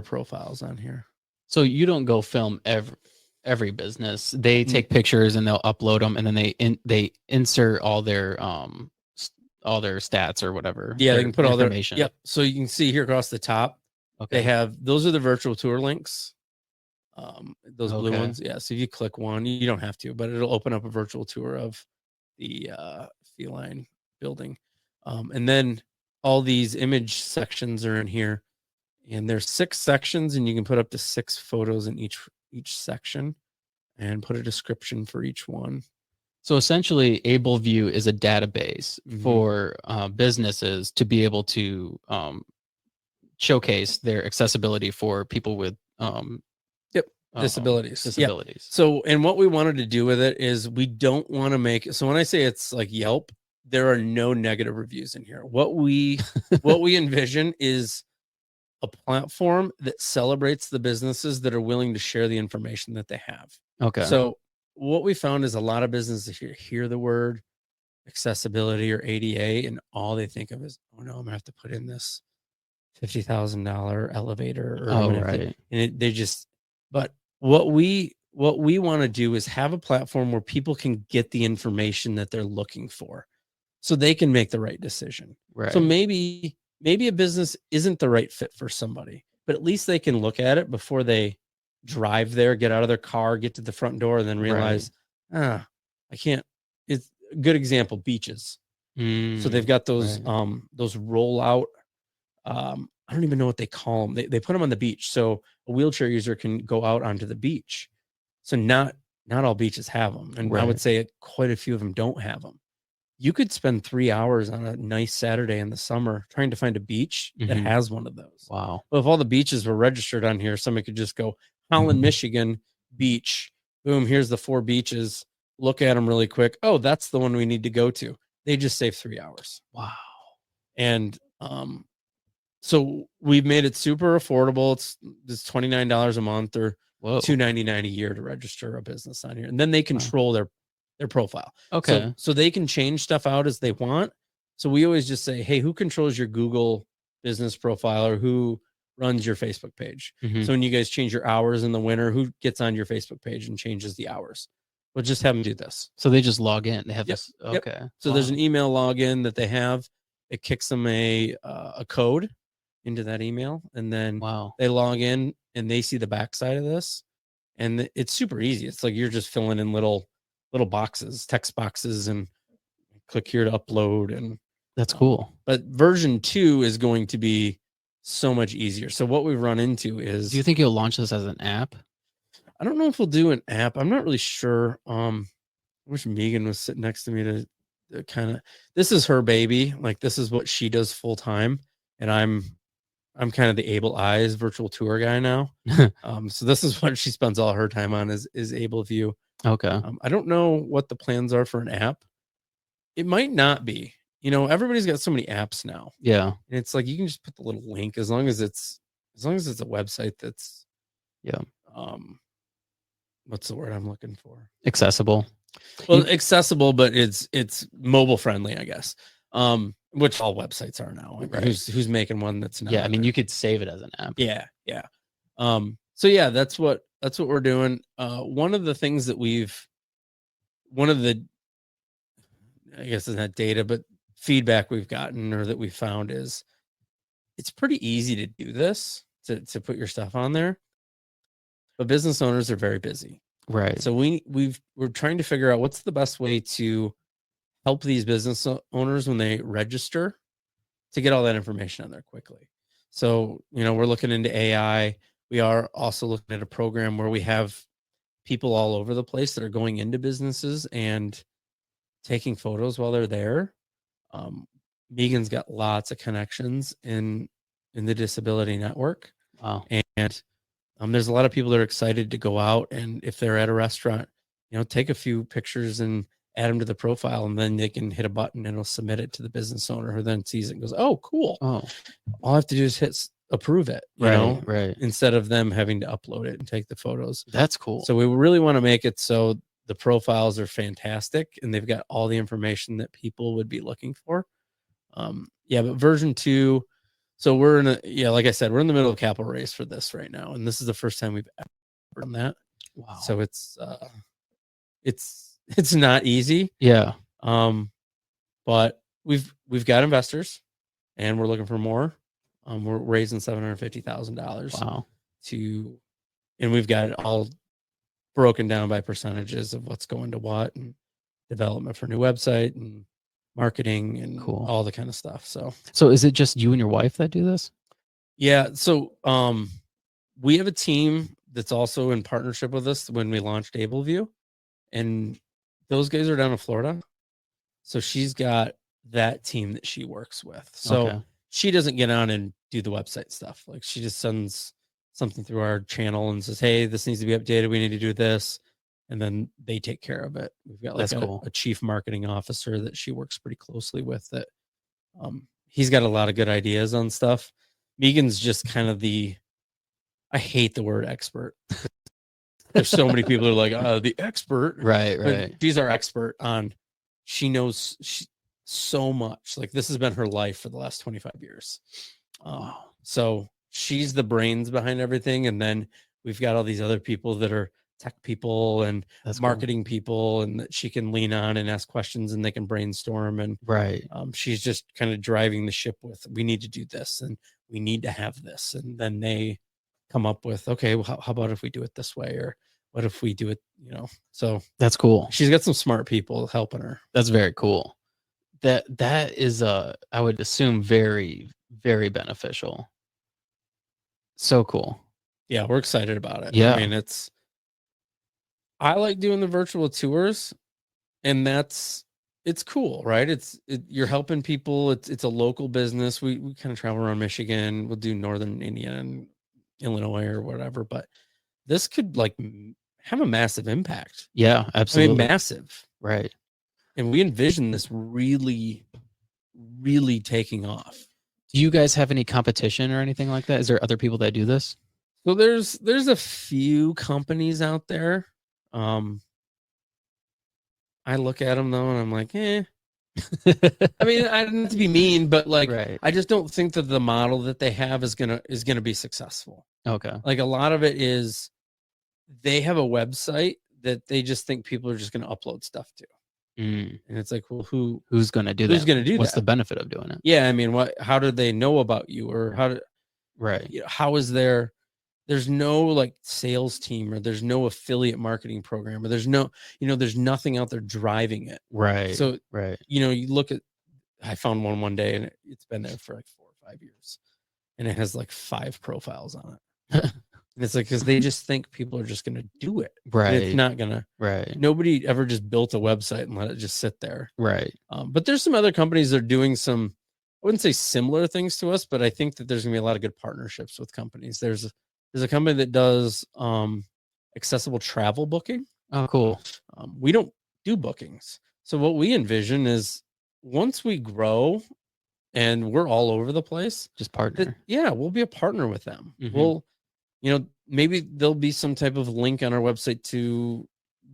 profiles on here. So you don't go film every business. They take pictures and they'll upload them, and then they insert all their stats or whatever. Yeah, they can put all their information. Yep. So you can see here across the top, Okay. they have, those are the virtual tour links. Those blue Okay. ones. Yeah. So if you click one, you don't have to, but it'll open up a virtual tour of the feline building. And then all these image sections are in here, and there's 6 sections, and you can put up to 6 photos in each section and put a description for each one. So essentially, AbleVu is a database for businesses to be able to showcase their accessibility for people with disabilities. Yep. So, and what we wanted to do with it is, we don't want to make, so when I say it's like Yelp, there are no negative reviews in here. What we envision is a platform that celebrates the businesses that are willing to share the information that they have. Okay. So what we found is a lot of businesses hear the word accessibility or ADA, and all they think of is, oh no, I'm gonna have to put in this $50,000 elevator, or right. And they just, but what we want to do is have a platform where people can get the information that they're looking for, so they can make the right decision. Right. So maybe a business isn't the right fit for somebody, but at least they can look at it before they drive there, get out of their car, get to the front door, and then realize, I can't. It's a good example, beaches. So they've got those rollout, I don't even know what they call them. They put them on the beach, so a wheelchair user can go out onto the beach. So not all beaches have them, and I would say quite a few of them don't have them. You could spend 3 hours on a nice Saturday in the summer trying to find a beach that has one of those. Wow. Well, if all the beaches were registered on here, somebody could just go Holland, Michigan beach. Boom, here's the 4 beaches. Look at them really quick. Oh, that's the one we need to go to. They just save 3 hours. Wow. And so we've made it super affordable. It's $29 a month, or $299 a year to register a business on here, and then they control their profile. Okay. So they can change stuff out as they want. So we always just say, hey, who controls your Google business profile, or who runs your Facebook page? So when you guys change your hours in the winter, who gets on your Facebook page and changes the hours? We'll just have them do this. So they just log in. They have this. Okay. So there's an email login that they have. It kicks them a code into that email, and then they log in and they see the backside of this, and it's super easy. It's like you're just filling in little boxes, text boxes, and click here to upload. And that's cool. But version 2 is going to be so much easier. So what we've run into is, do you think you'll launch this as an app? I don't know if we'll do an app. I'm not really sure. I wish Megan was sitting next to me to kind of, this is her baby. Like, this is what she does full time. And I'm kind of the Able Eyes virtual tour guy now. So this is what she spends all her time on, is AbleVu. Okay. I don't know what the plans are for an app. It might not be. Everybody's got so many apps now. Yeah. And it's like, you can just put the little link, as long as it's a website that's what's the word I'm looking for? Accessible. Well, accessible, but it's mobile friendly, I guess. Which all websites are now. Like, who's making one that's not? Yeah, I mean, you could save it as an app. Yeah. So yeah, that's what we're doing. One of the things that I guess it's not data, but feedback we've gotten, or that we found, is it's pretty easy to do this, to put your stuff on there, but business owners are very busy. Right. So we're trying to figure out what's the best way to help these business owners when they register, to get all that information on there quickly. So, we're looking into AI. We are also looking at a program where we have people all over the place that are going into businesses and taking photos while they're there. Megan's got lots of connections in the disability network. Wow. And there's a lot of people that are excited to go out, and if they're at a restaurant, take a few pictures and add them to the profile, and then they can hit a button and it'll submit it to the business owner, who then sees it and goes, oh, cool. Oh, all I have to do is hit approve it, right. Instead of them having to upload it and take the photos. That's cool. So we really want to make it so the profiles are fantastic, and they've got all the information that people would be looking for. Yeah, but version 2. So we're like I said, we're in the middle of a capital raise for this right now, and this is the first time we've ever done that. Wow. So it's not easy. Yeah. But we've got investors, and we're looking for more. We're raising $750,000. Wow. And we've got it all broken down by percentages of what's going to what, and development for new website and marketing and all the kind of stuff. So is it just you and your wife that do this? Yeah. So we have a team that's also in partnership with us when we launched AbleVu, and those guys are down in Florida. So she's got that team that she works with. So she doesn't get on and do the website stuff. Like, she just sends something through our channel and says, hey, this needs to be updated. We need to do this. And then they take care of it. We've got like a chief marketing officer that she works pretty closely with, that he's got a lot of good ideas on stuff. Megan's just kind of I hate the word expert. There's so many people who are like, the expert. Right. But she's our expert on, she knows so much. Like, this has been her life for the last 25 years. So she's the brains behind everything. And then we've got all these other people that are tech people and marketing people, and that she can lean on and ask questions, and they can brainstorm. And she's just kind of driving the ship with, we need to do this, and we need to have this. And then they come up with, okay, well, how about if we do it this way? Or what if we do it, so that's cool. She's got some smart people helping her. That's very cool. That is I would assume very, very beneficial. So cool. Yeah, we're excited about it. Yeah. I mean, I like doing the virtual tours, and it's cool, right? You're helping people. It's a local business. We kind of travel around Michigan. We'll do Northern Indiana and Illinois or whatever, but this could like have a massive impact. Yeah, absolutely. I mean, massive. Right. And we envision this really, really taking off. Do you guys have any competition or anything like that? Is there other people that do this? So there's a few companies out there. I look at them though, and I'm like, I mean, I don't have to be mean, but like, I just don't think that the model that they have is gonna be successful. Okay. Like, a lot of it is, they have a website that they just think people are just gonna upload stuff to. And it's like, well, who's going to do that? Who's going to do that? What's the benefit of doing it? Yeah. I mean, how do they know about you? Or how is there's no like sales team, or there's no affiliate marketing program, or there's no, there's nothing out there driving it. Right. So, you look at, I found one day, and it's been there for like 4 or 5 years, and it has like 5 profiles on it. And it's like, because they just think people are just going to do it. Right. And it's not going to. Right. Nobody ever just built a website and let it just sit there. Right. But there's some other companies that are doing some, I wouldn't say similar things to us, but I think that there's going to be a lot of good partnerships with companies. There's a company that does accessible travel booking. Oh, cool. We don't do bookings. So what we envision is, once we grow and we're all over the place, just partner. We'll be a partner with them. We'll, maybe there'll be some type of link on our website to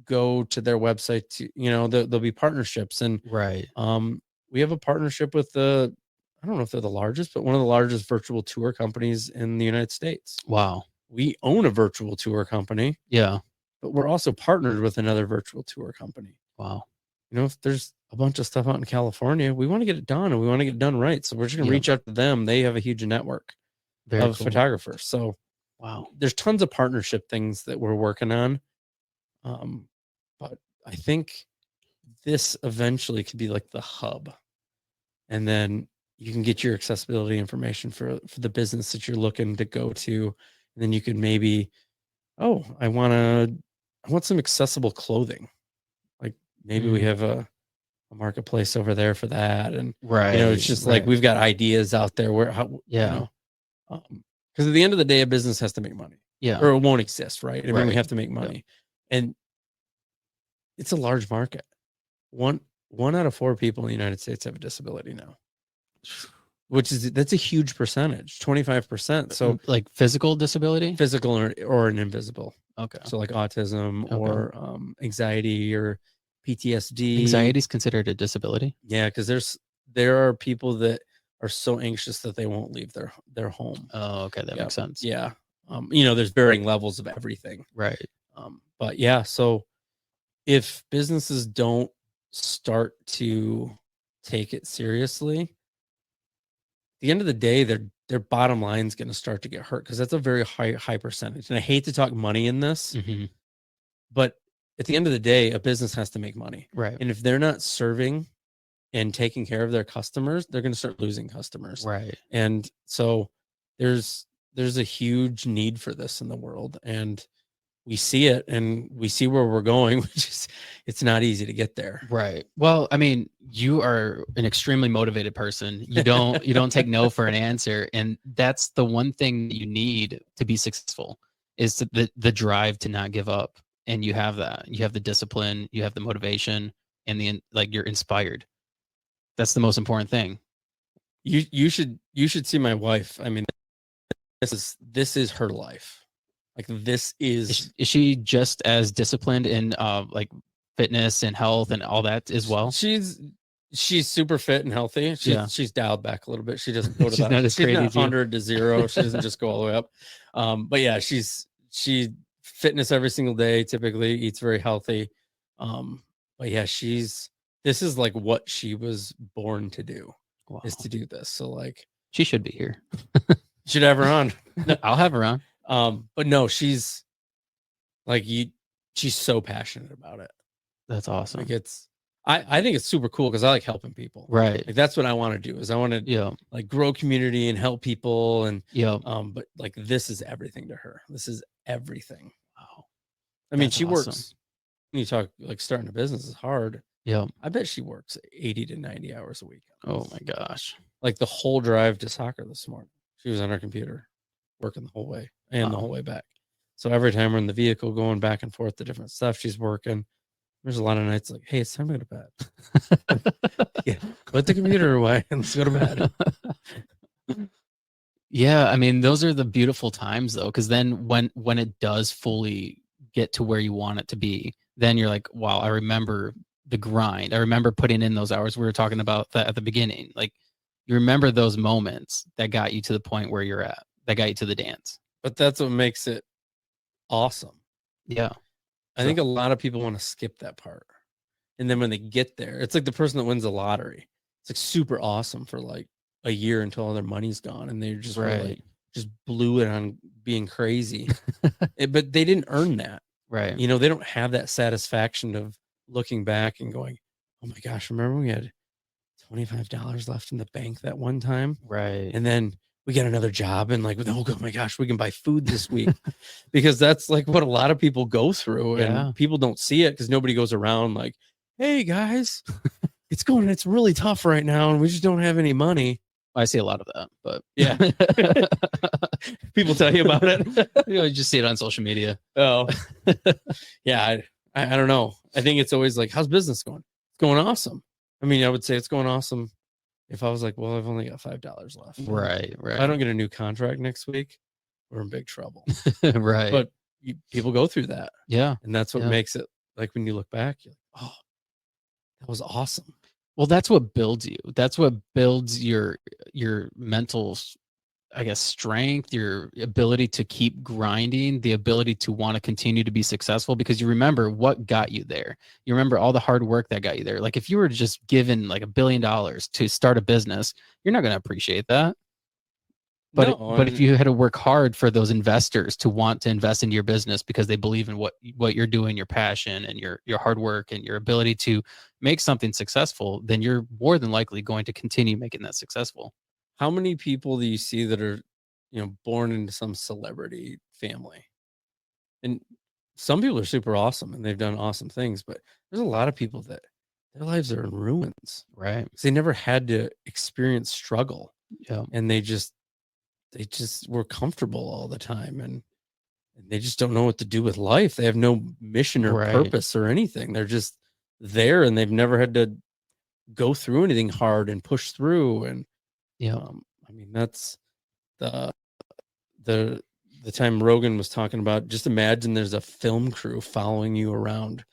go to their website to, there'll be partnerships. And we have a partnership with I don't know if they're the largest, but one of the largest virtual tour companies in the United States. Wow. We own a virtual tour company. Yeah. But we're also partnered with another virtual tour company. Wow. If there's a bunch of stuff out in California, we want to get it done, and we want to get it done right. So we're just going to reach out to them. They have a huge network of photographers. So wow, there's tons of partnership things that we're working on. But I think this eventually could be like the hub, and then you can get your accessibility information for the business that you're looking to go to. And then you could maybe, I want some accessible clothing. Like, maybe we have a marketplace over there for that. And it's just like, we've got ideas out there where, because at the end of the day, a business has to make money, or it won't exist. Right. I mean, we have to make money, and it's a large market. One out of 4 people in the United States have a disability now, that's a huge percentage, 25%. So like physical disability, physical or an invisible. Okay. So like autism or anxiety or PTSD. Anxiety is considered a disability. Yeah, because there are people that are so anxious that they won't leave their home. Oh, okay, that Yeah, makes sense. yeah. There's varying levels of everything. Right. But yeah, so if businesses don't start to take it seriously, at the end of the day, their bottom line is going to start to get hurt because that's a very high percentage. And I hate to talk money in this, Hmm. but at the end of the day, a business has to make money. Right. And if they're not serving and taking care of their customers, they're going to start losing customers. Right. And so there's a huge need for this in the world, and we see it and we see where we're going, which is it's not easy to get there. Right. Well, I mean, you are an extremely motivated person. You don't take no for an answer, and that's the one thing that you need to be successful is the drive to not give up. And you have that. You have the discipline, you have the motivation, and you're inspired. That's the most important thing. You should see my wife. I mean, this is her life. Like this Is she just as disciplined in like fitness and health and all that as well? she's super fit and healthy. She's dialed back a little bit. She doesn't go to She's not as crazy as you. 100 to 0. She doesn't just go all the way up. But yeah, she fitness every single day, typically eats very healthy. But yeah, this is like what she was born to do. Wow. Is to do this. So like She should be here. should have her on. I'll have her on. But no, she's so passionate about it. That's awesome. Like I think it's super cool because I like helping people. Right. Like that's what I want to do is I want to like grow community and help people. And but like this is everything to her. This is everything. Wow. I mean, That's she awesome. works, when you talk like starting a business is hard. Yeah. I bet she works 80 to 90 hours a week. Oh my gosh. Like the whole drive to soccer this morning, she was on her computer working the whole way and the whole way back. So every time we're in the vehicle going back and forth to different stuff, she's working. There's a lot of nights like, hey, it's time to go to bed. Yeah, put the computer away and let's go to bed. Yeah, I mean, those are the beautiful times though, because then when it does fully get to where you want it to be, then you're like, wow, I remember the grind. I remember putting in those hours. We were talking about that at the beginning. Like you remember those moments that got you to the point where you're at, that got you to the dance. But that's what makes it awesome. Yeah. I think a lot of people want to skip that part. And then when they get there, it's like the person that wins the lottery. It's like super awesome for like a year until all their money's gone. And they just really just blew it on being crazy. But they didn't earn that. Right. You know, they don't have that satisfaction of looking back and going, oh my gosh, remember we had $25 left in the bank that one time? Right. And then we get another job and like, oh my gosh, we can buy food this week. Because that's like what a lot of people go through. And people don't see it because nobody goes around like, hey guys, it's really tough right now and we just don't have any money. I see a lot of that, but yeah. People tell you about it. You just see it on social media. Oh, yeah. I don't know. I think it's always like, how's business going? It's going awesome. I mean, I would say it's going awesome if I was like, well, I've only got $5 left. Right. If I don't get a new contract next week, we're in big trouble. Right. But people go through that. Yeah. And that's what makes it like when you look back, you're like, oh, that was awesome. Well, that's what builds you. That's what builds your mental, I guess, strength, your ability to keep grinding, the ability to want to continue to be successful because you remember what got you there. You remember all the hard work that got you there. Like if you were just given like $1 billion to start a business, you're not going to appreciate that. But but if you had to work hard for those investors to want to invest into your business because they believe in what you're doing, your passion and your hard work and your ability to make something successful, then you're more than likely going to continue making that successful. How many people do you see that are, born into some celebrity family? And some people are super awesome and they've done awesome things, but there's a lot of people that their lives are in ruins. Right. Because they never had to experience struggle. Yeah. And they just were comfortable all the time and they just don't know what to do with life. They have no mission or purpose or anything. They're just there and they've never had to go through anything hard and push through. And I mean, that's the time Rogan was talking about, just imagine there's a film crew following you around,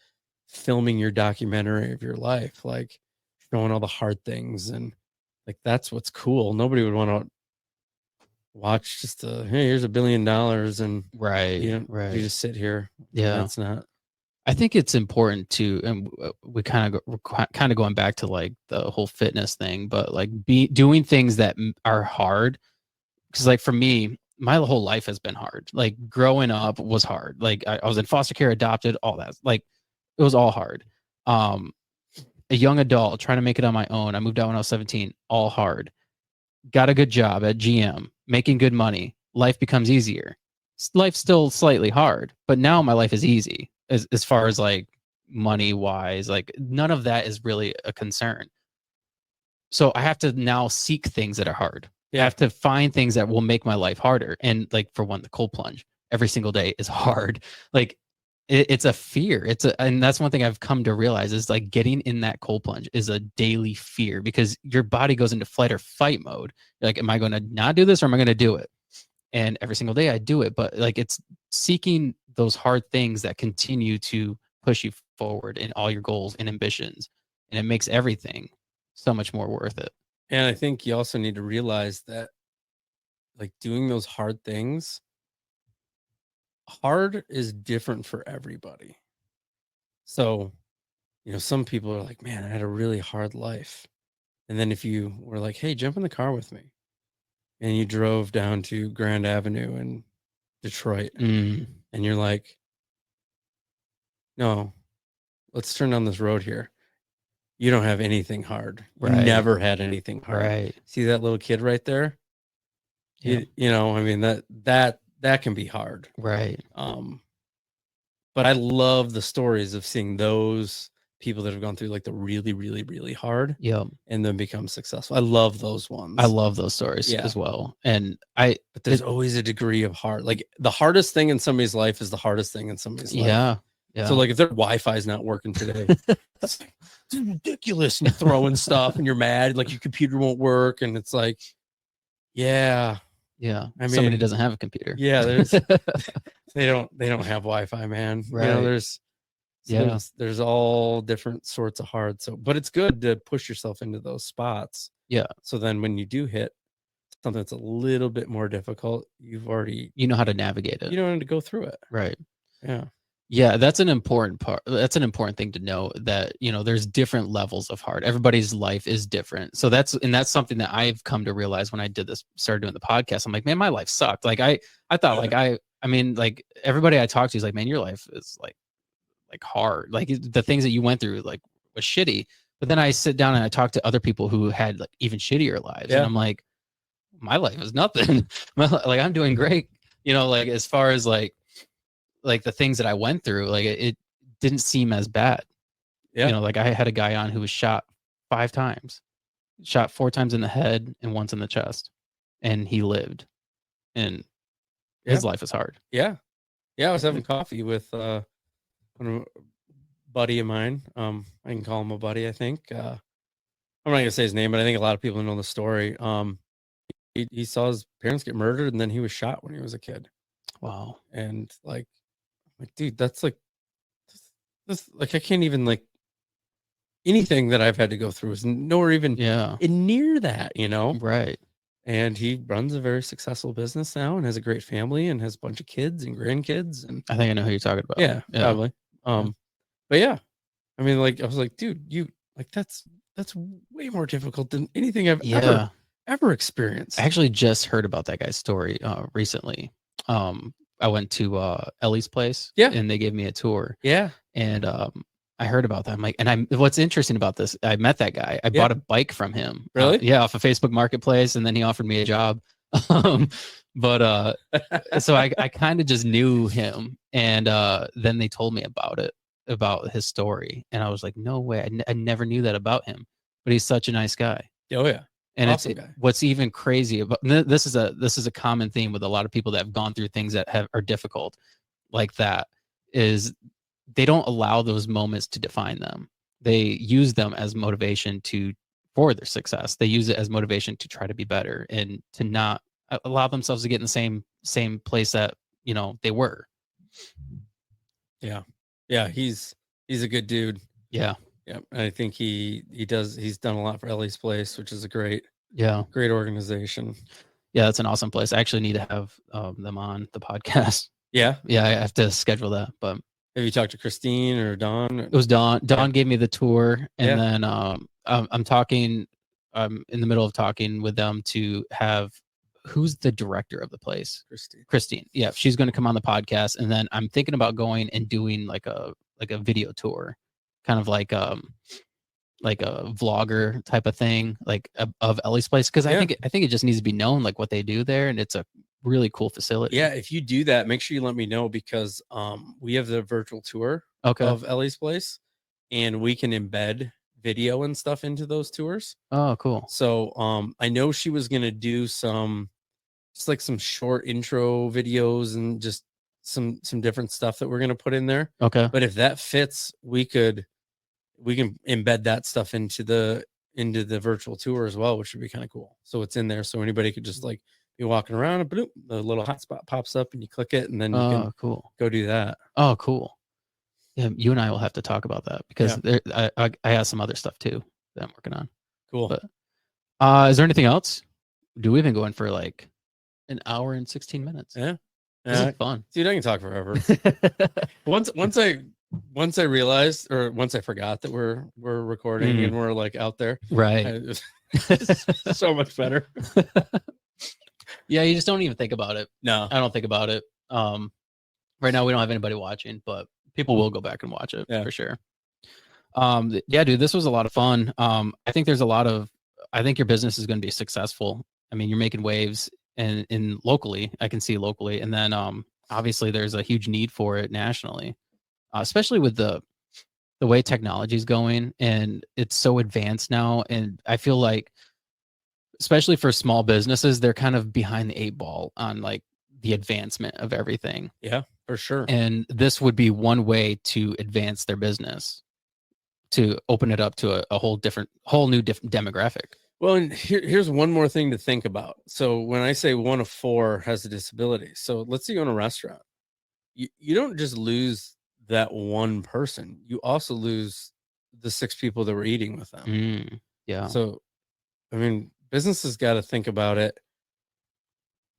filming your documentary of your life, like showing all the hard things. And like that's what's cool. Nobody would want to watch just hey, here's $1 billion and Right. you Right. just sit here. Yeah. That's not. I think it's important to, and we we're kind of going back to like the whole fitness thing, but like doing things that are hard. Because like for me, my whole life has been hard. Like growing up was hard. Like I was in foster care, adopted, all that. Like it was all hard. Um, a young adult trying to make it on my own. I moved out when I was 17, all hard. Got a good job at GM, making good money. Life becomes easier. Life's still slightly hard, but now my life is easy as far as like money wise. Like none of that is really a concern. So I have to now seek things that are hard. Yeah. I have to find things that will make my life harder. And like for one, the cold plunge every single day is hard. Like it's a fear. And that's one thing I've come to realize is like getting in that cold plunge is a daily fear because your body goes into flight or fight mode. You're like, am I going to not do this or am I going to do it? And every single day I do it. But like it's seeking those hard things that continue to push you forward in all your goals and ambitions. And it makes everything so much more worth it. And I think you also need to realize that like doing those hard things, hard is different for everybody. So, some people are like, man, I had a really hard life. And then if you were like, hey, jump in the car with me, and you drove down to Grand Avenue in Detroit, and you're like, no, let's turn down this road here. You don't have anything hard. You never had anything hard. Right. See that little kid right there? Yeah. I mean, that can be hard. Right. But I love the stories of seeing those people that have gone through like the really, really, really hard, and then become successful. I love those ones. I love those stories as well. And but there's always a degree of hard. Like the hardest thing in somebody's life is the hardest thing in somebody's life. Yeah. So like if their Wi-Fi is not working today, it's ridiculous. And you're throwing stuff and you're mad, like your computer won't work, and it's like, yeah. I mean, somebody doesn't have a computer. Yeah, there's they don't have Wi-Fi, man. Right. There's all different sorts of hard. So, but it's good to push yourself into those spots. Yeah. So then when you do hit something that's a little bit more difficult, you know how to navigate it. You don't have to go through it. Right. Yeah. Yeah, that's an important part. That's an important thing to know that, there's different levels of hard. Everybody's life is different. So that's something that I've come to realize when I started doing the podcast. I'm like, man, my life sucked. Like I thought like I mean, like everybody I talk to is like, man, your life is like hard. Like the things that you went through like was shitty. But then I sit down and I talk to other people who had like even shittier lives. And I'm like, my life is nothing. Like I'm doing great. Like as far as like the things that I went through, like it didn't seem as bad. Yeah. Like I had a guy on who was shot 5 times, shot 4 times in the head and once in the chest, and he lived. And his life is hard. Yeah. Yeah. I was having coffee with a buddy of mine. I can call him a buddy, I think. I'm not gonna say his name, but I think a lot of people know the story. He saw his parents get murdered and then he was shot when he was a kid. Wow. And like, dude, that's like this, like I can't even like anything that I've had to go through is nowhere even near that, Right. And he runs a very successful business now and has a great family and has a bunch of kids and grandkids. And I think I know who you're talking about. Yeah. Probably. But yeah, I mean, like I was like, dude, you like that's way more difficult than anything I've ever experienced. I actually just heard about that guy's story recently. I went to Ellie's place, and they gave me a tour. And I heard about that. I'm like, and what's interesting about this, I met that guy. I bought a bike from him. Really? Off of Facebook Marketplace, and then he offered me a job. But so I kind of just knew him, and then they told me about his story, and I was like, no way, I never knew that about him. But he's such a nice guy. Oh yeah. And awesome what's even crazy about this is a common theme with a lot of people that have gone through things that are difficult like that, is they don't allow those moments to define them. They use them as motivation for their success. They use it as motivation to try to be better and to not allow themselves to get in the same place that they were. Yeah. He's a good dude. Yeah. Yeah, I think he's done a lot for Ellie's Place, which is a great Yeah. organization. Yeah, that's an awesome place. I actually need to have them on the podcast. Yeah. Yeah, I have to schedule that. But Have you talked to Christine or Dawn? it was Dawn. Dawn gave me the tour, and Yeah. then I'm talking. I'm in the middle of talking with them to have who's the director of the place? Christine. Yeah, she's going to come on the podcast, and then I'm thinking about going and doing like a video tour, kind of like a vlogger type of thing, like of Ellie's Place, because Yeah. I think it just needs to be known like what they do there, and it's a really cool facility. Yeah, if you do that, make sure you let me know, because we have the virtual tour Okay. of Ellie's Place, and we can embed video and stuff into those tours. Oh, cool. So I know she was gonna do some just like some short intro videos and just some different stuff that we're gonna put in there. Okay. But if that fits, we can embed that stuff into the virtual tour as well, which would be kind of cool. So it's in there, so anybody could just like be walking around and bloop, the little hotspot pops up and you click it, and then you can cool. go do that. Oh, cool. Yeah, you and I will have to talk about that, because I have some other stuff too that I'm working on. Cool. But is there anything else? Do we even go in for like an hour and 16 minutes? Yeah. This is fun. Dude, I can talk forever. once I realized, or once I forgot that we're recording and we're like out there. Right. It's so much better. Yeah, you just don't even think about it. No. I don't think about it. Right now we don't have anybody watching, but people will go back and watch it for sure. Yeah, dude, this was a lot of fun. I think I think your business is going to be successful. I mean, you're making waves and in locally, I can see locally. And then obviously there's a huge need for it nationally, especially with the way technology is going, and it's so advanced now. And I feel like, especially for small businesses, they're kind of behind the 8 ball on like the advancement of everything. Yeah, for sure. And this would be one way to advance their business, to open it up to a whole new demographic. Well, and here's one more thing to think about. So when I say 1 of 4 has a disability, so let's say you own a restaurant, you don't just lose that one person, you also lose the 6 people that were eating with them. Yeah. So, I mean, businesses got to think about it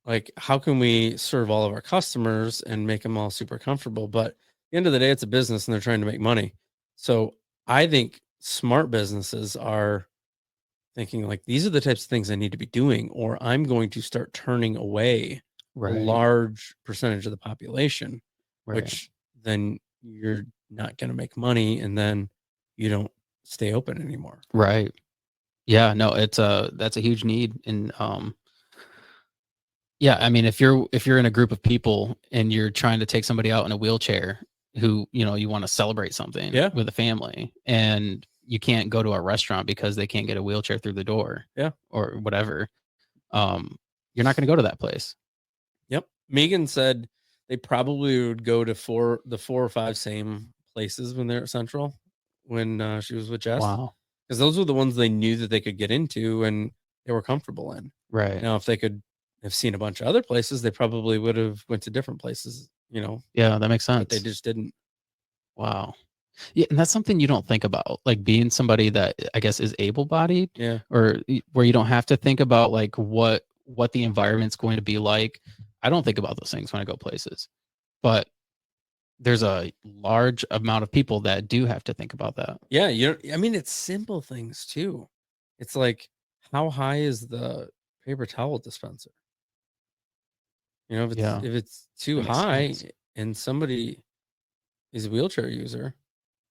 like, how can we serve all of our customers and make them all super comfortable? But at the end of the day, it's a business and they're trying to make money. So I think smart businesses are thinking like, these are the types of things I need to be doing, or I'm going to start turning away a large percentage of the population, which then you're not going to make money, and then you don't stay open anymore. Right. Yeah, no, that's a huge need. And yeah, I mean, if you're in a group of people and you're trying to take somebody out in a wheelchair who, you want to celebrate something with a family, and you can't go to a restaurant because they can't get a wheelchair through the door, or whatever, you're not going to go to that place. Yep. Megan said they probably would go to the 4 or 5 same places when they're at Central, when she was with Jess. Wow. Because those were the ones they knew that they could get into and they were comfortable in. Right. Now, if they could have seen a bunch of other places, they probably would have went to different places, Yeah, that makes sense. But they just didn't. Wow. Yeah, and that's something you don't think about, like being somebody that I guess is able-bodied, or where you don't have to think about like what the environment's going to be like. I don't think about those things when I go places, but there's a large amount of people that do have to think about that. Yeah, I mean, it's simple things too. It's like, how high is the paper towel dispenser? If it's too high and somebody is a wheelchair user,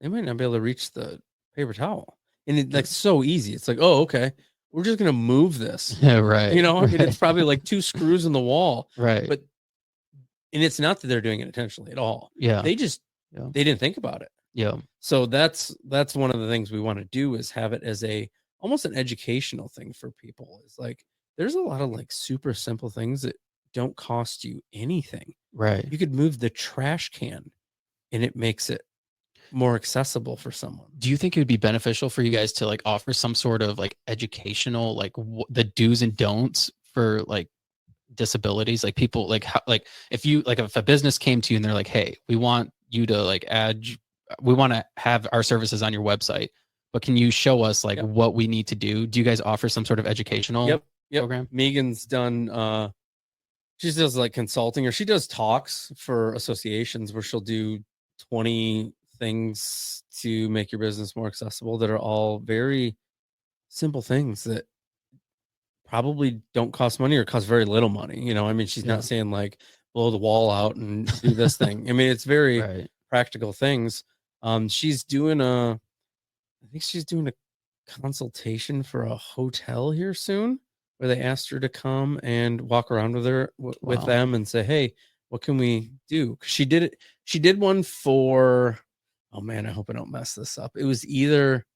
they might not be able to reach the paper towel. And it's like so easy. It's like, oh, okay, we're just gonna move this. Yeah, right. I mean, it's probably like 2 screws in the wall. Right. And it's not that they're doing it intentionally at all. Yeah. They just they didn't think about it. Yeah. So that's one of the things we want to do, is have it as almost an educational thing for people. It's like, there's a lot of like super simple things that don't cost you anything. Right. You could move the trash can and it makes it more accessible for someone. Do you think it would be beneficial for you guys to like offer some sort of like educational, like the do's and don'ts for like disabilities? Like people like if a business came to you and they're like, hey, we want you to like we want to have our services on your website. but can you show us like Yep. what we need to do? Do you guys offer some sort of educational Yep. program? Megan's done she does like consulting, or she does talks for associations where she'll do 20 things to make your business more accessible that are all very simple things that probably don't cost money or cost very little money. You know, I mean, she's Yeah. not saying like blow the wall out and do this thing. I mean, it's very Right. practical things. She's doing I think she's doing a consultation for a hotel here soon, where they asked her to come and walk around with her with Wow. them and say, "Hey, what can we do?" 'Cause she did it. She did one for. Oh man, I hope I don't mess this up. It was either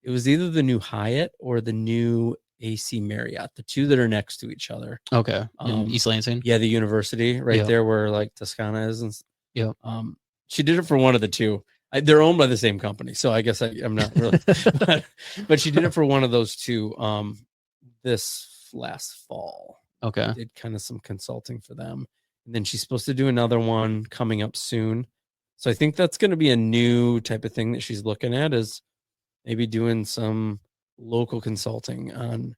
the new Hyatt or the new AC Marriott, the two that are next to each other. Okay. In East Lansing. Yeah, the university right Yeah. there where like Toscana is, and Yeah. she did it for one of the two. They're owned by the same company, so I guess I'm not really, but she did it for one of those two. This last fall, Okay. did kind of some consulting for them, and then she's supposed to do another one coming up soon. So I think that's going to be a new type of thing that she's looking at, is maybe doing some local consulting on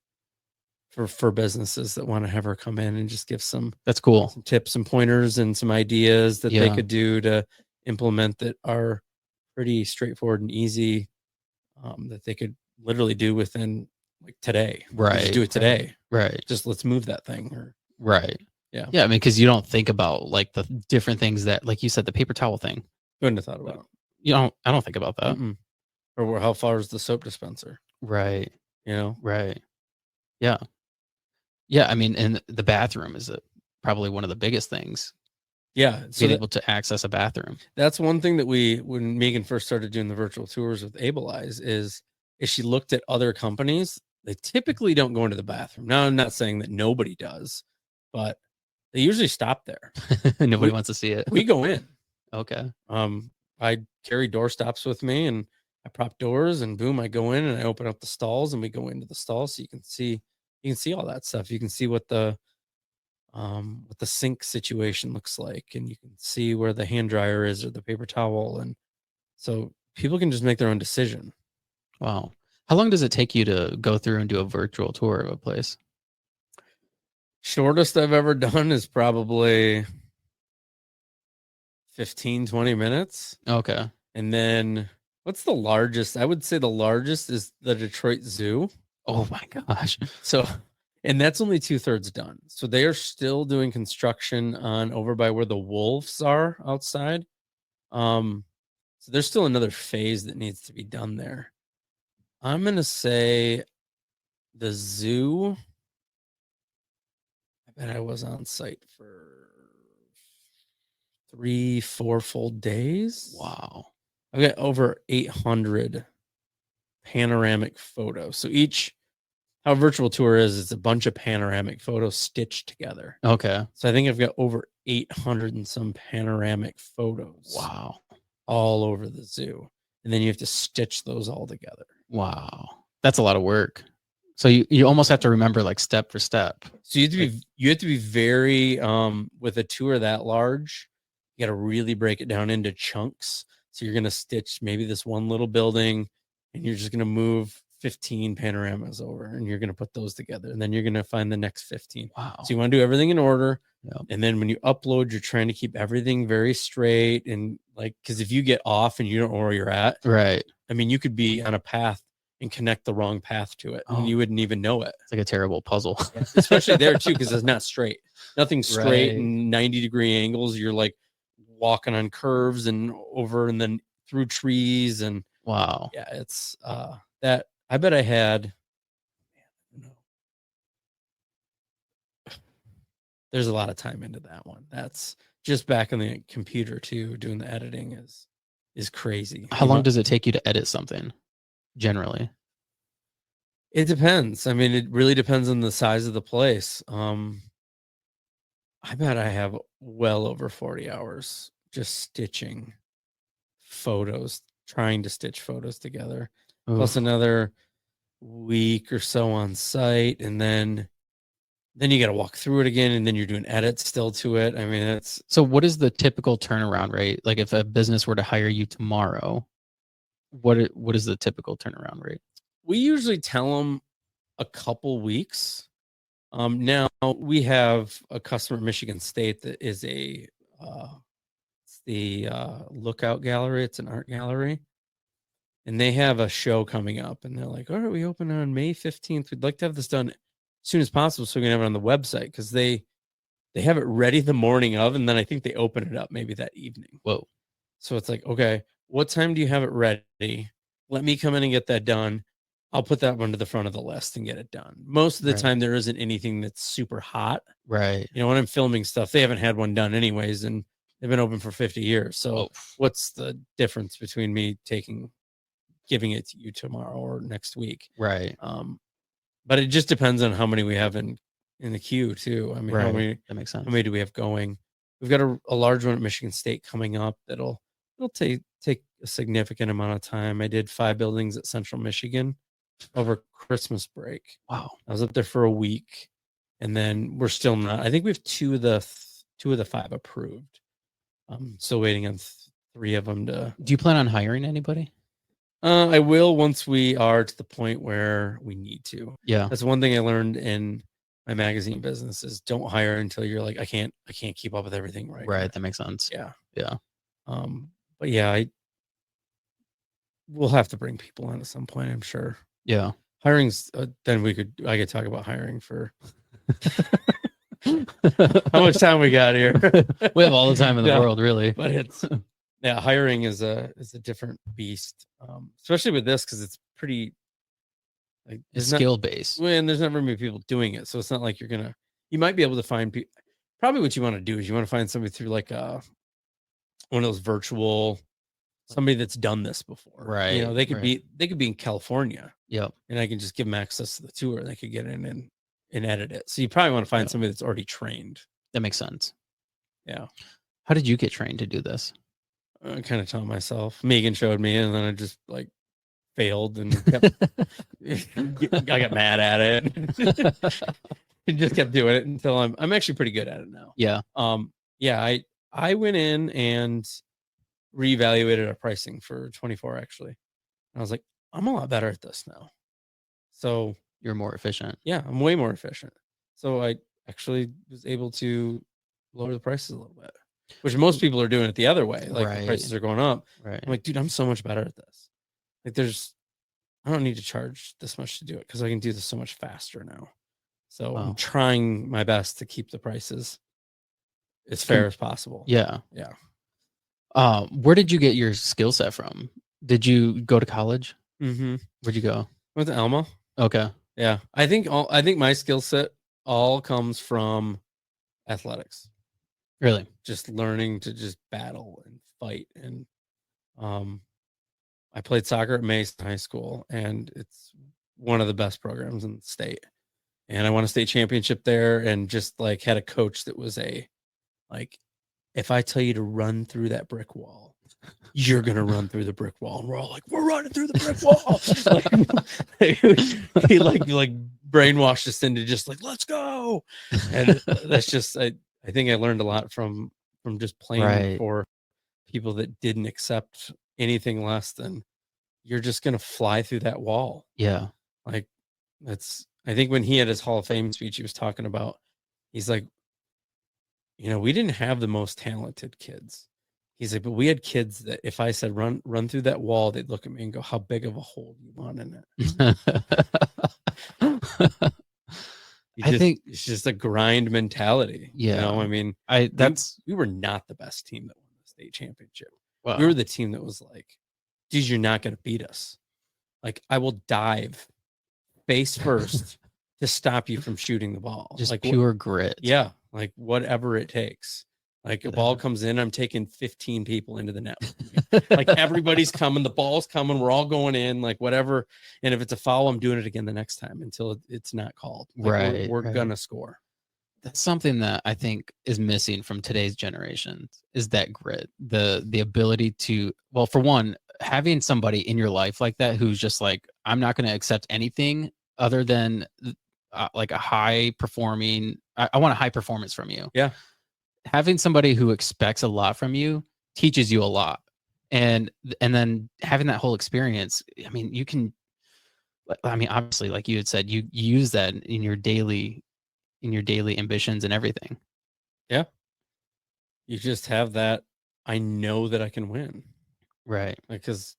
for businesses that want to have her come in and just give some That's cool. tips and pointers and some ideas that they Yeah. could do to implement that are pretty straightforward and easy, that they could literally do within like today. You Right. just do it today. Right. Just let's move that thing. Or Right. yeah. Yeah. I mean, because you don't think about like the different things that, like you said, the paper towel thing. Couldn't have thought about I don't think about that. it. Or how far is the soap dispenser? Right. You know? Right. Yeah. Yeah. I mean, and the bathroom is probably one of the biggest things. Yeah. So Being able to access a bathroom. that's one thing that when Megan first started doing the virtual tours with AbleEyes is she looked at other companies. They typically don't go into the bathroom. Now, I'm not saying that nobody does, but they usually stop there. Nobody wants to see it. We go in. Okay. I carry door stops with me, and I prop doors, and boom, I go in and I open up the stalls, and we go into the stalls so you can see all that stuff. You can see what the sink situation looks like, and you can see where the hand dryer is or the paper towel, and so people can just make their own decision. Wow. How long does it take you to go through and do a virtual tour of a place? Shortest I've ever done is probably 15, 20 minutes. Okay. And then what's the largest? I would say the largest is the Detroit Zoo. Oh my gosh. So, and that's only 2/3 done. So they are still doing construction on over by where the wolves are outside. So there's still another phase that needs to be done there. I'm gonna say the zoo. I bet I was on site for 3-4 full days. Wow. I've got over 800 panoramic photos. So how a virtual tour is, it's a bunch of panoramic photos stitched together. Okay. So I think I've got over 800 and some panoramic photos. Wow. All over the zoo. And then you have to stitch those all together. Wow. That's a lot of work. So you almost have to remember like step for step. So you have to be very with a tour that large, you got to really break it down into chunks. So you're going to stitch maybe this one little building, and you're just going to move 15 panoramas over, and you're going to put those together, and then you're going to find the next 15. Wow. So you want to do everything in order. Yep. And then when you upload, you're trying to keep everything very straight, and like, because if you get off and you don't know where you're at, Right. I mean, you could be on a path and connect the wrong path to it, and you wouldn't even know it. It's like a terrible puzzle. Especially there too, because it's not straight. Nothing's straight Right. and 90-degree angles. You're like walking on curves and over and then through trees, and Wow. yeah, it's that I bet I had. There's a lot of time into that one. That's just back on the computer too. Doing the editing is crazy. How long does it take you to edit something generally? It depends. I mean, it really depends on the size of the place. I bet I have well over 40 hours just stitching photos, trying to stitch photos together, plus another week or so on site, and then you got to walk through it again, and then you're doing edits still to it. I mean, it's So what is the typical turnaround rate? Like if a business were to hire you tomorrow, what is the typical turnaround rate? We usually tell them a couple weeks. Now we have a customer at Michigan State that is it's the Lookout Gallery. It's an art gallery, and they have a show coming up, and they're like, all right, we open on May 15th. We'd like to have this done as soon as possible so we can have it on the website, because they have it ready the morning of, and then I think they open it up maybe that evening. Whoa. So it's like, okay, what time do you have it ready? Let me come in and get that done. I'll put that one to the front of the list and get it done. Most of the time, there isn't anything that's super hot. Right. You know, when I'm filming stuff, they haven't had one done anyways, and they've been open for 50 years. So what's the difference between me giving it to you tomorrow or next week? Right. But it just depends on how many we have in the queue too. I mean, that makes sense. How many do we have going? We've got a large one at Michigan State coming up it'll take a significant amount of time. I did 5 buildings at Central Michigan over Christmas break. Wow. I was up there for a week, and then we're still not. I think we have 2 of the 5 approved. I'm still waiting on 3 of them to. Do you plan on hiring anybody? I will, once we are to the point where we need to. Yeah. That's one thing I learned in my magazine business is don't hire until you're like, I can't keep up with everything right. Right. That makes sense. Yeah. Yeah. But yeah, we'll have to bring people on at some point, I'm sure. Yeah. Hiring's then I could talk about hiring for how much time we got here. We have all the time in the world, really. But hiring is a different beast, especially with this, because it's pretty like it's skill based. And there's not very many people doing it, so it's not like you might be able to find people. Probably what you want to do is you want to find somebody through like one of those virtual, somebody that's done this before, right? You know, they could be in California, yep, and I can just give them access to the tour. They could get in and edit it. So you probably want to find somebody that's already trained. That makes sense. Yeah. How did you get trained to do this? I kind of taught myself. Megan showed me, and then I just like failed and I got mad at it and just kept doing it until I'm actually pretty good at it now. Yeah. I went in and reevaluated our pricing for 24 actually. And I was like, I'm a lot better at this now. So you're more efficient. Yeah, I'm way more efficient. So I actually was able to lower the prices a little bit, which most people are doing it the other way. Like the prices are going up. Right. I'm like, dude, I'm so much better at this. Like I don't need to charge this much to do it because I can do this so much faster now. So I'm trying my best to keep the prices as fair as possible. Yeah. Yeah. Where did you get your skill set from? Did you go to college? Mm-hmm. Where'd you go? Went to Alma. Okay. Yeah. I think my skill set all comes from athletics. Really? Just learning to just battle and fight. And I played soccer at Mason High School, and it's one of the best programs in the state. And I won a state championship there, and just like had a coach that was if I tell you to run through that brick wall, you're going to run through the brick wall. And we're all like, we're running through the brick wall. He brainwashed us into just like, let's go. And that's just, I think I learned a lot from just playing for people that didn't accept anything less than you're just going to fly through that wall. Yeah. Like I think when he had his Hall of Fame speech, he was talking about, he's like, we didn't have the most talented kids. He's like, but we had kids that if I said run through that wall, they'd look at me and go, how big of a hole do you want in it? I think it's just a grind mentality. Yeah. I mean, we were not the best team that won the state championship. Wow. We were the team that was like, dude, you're not going to beat us. Like, I will dive face first to stop you from shooting the ball. Just like pure grit. Yeah. Like whatever it takes. Like a ball comes in, I'm taking 15 people into the net. Like everybody's coming, the ball's coming, we're all going in, like whatever. And if it's a foul, I'm doing it again the next time until it's not called. Like we're gonna score. That's something that I think is missing from today's generation is that grit, the ability to, well, for one, having somebody in your life like that who's just like, I'm not going to accept anything other than like a high performing. I want a high performance from you. Yeah. Having somebody who expects a lot from you teaches you a lot. and then having that whole experience, I mean, you can, I mean, obviously, like you had said, you use that in your daily ambitions and everything. Yeah. You just have that. I know that I can win Right. because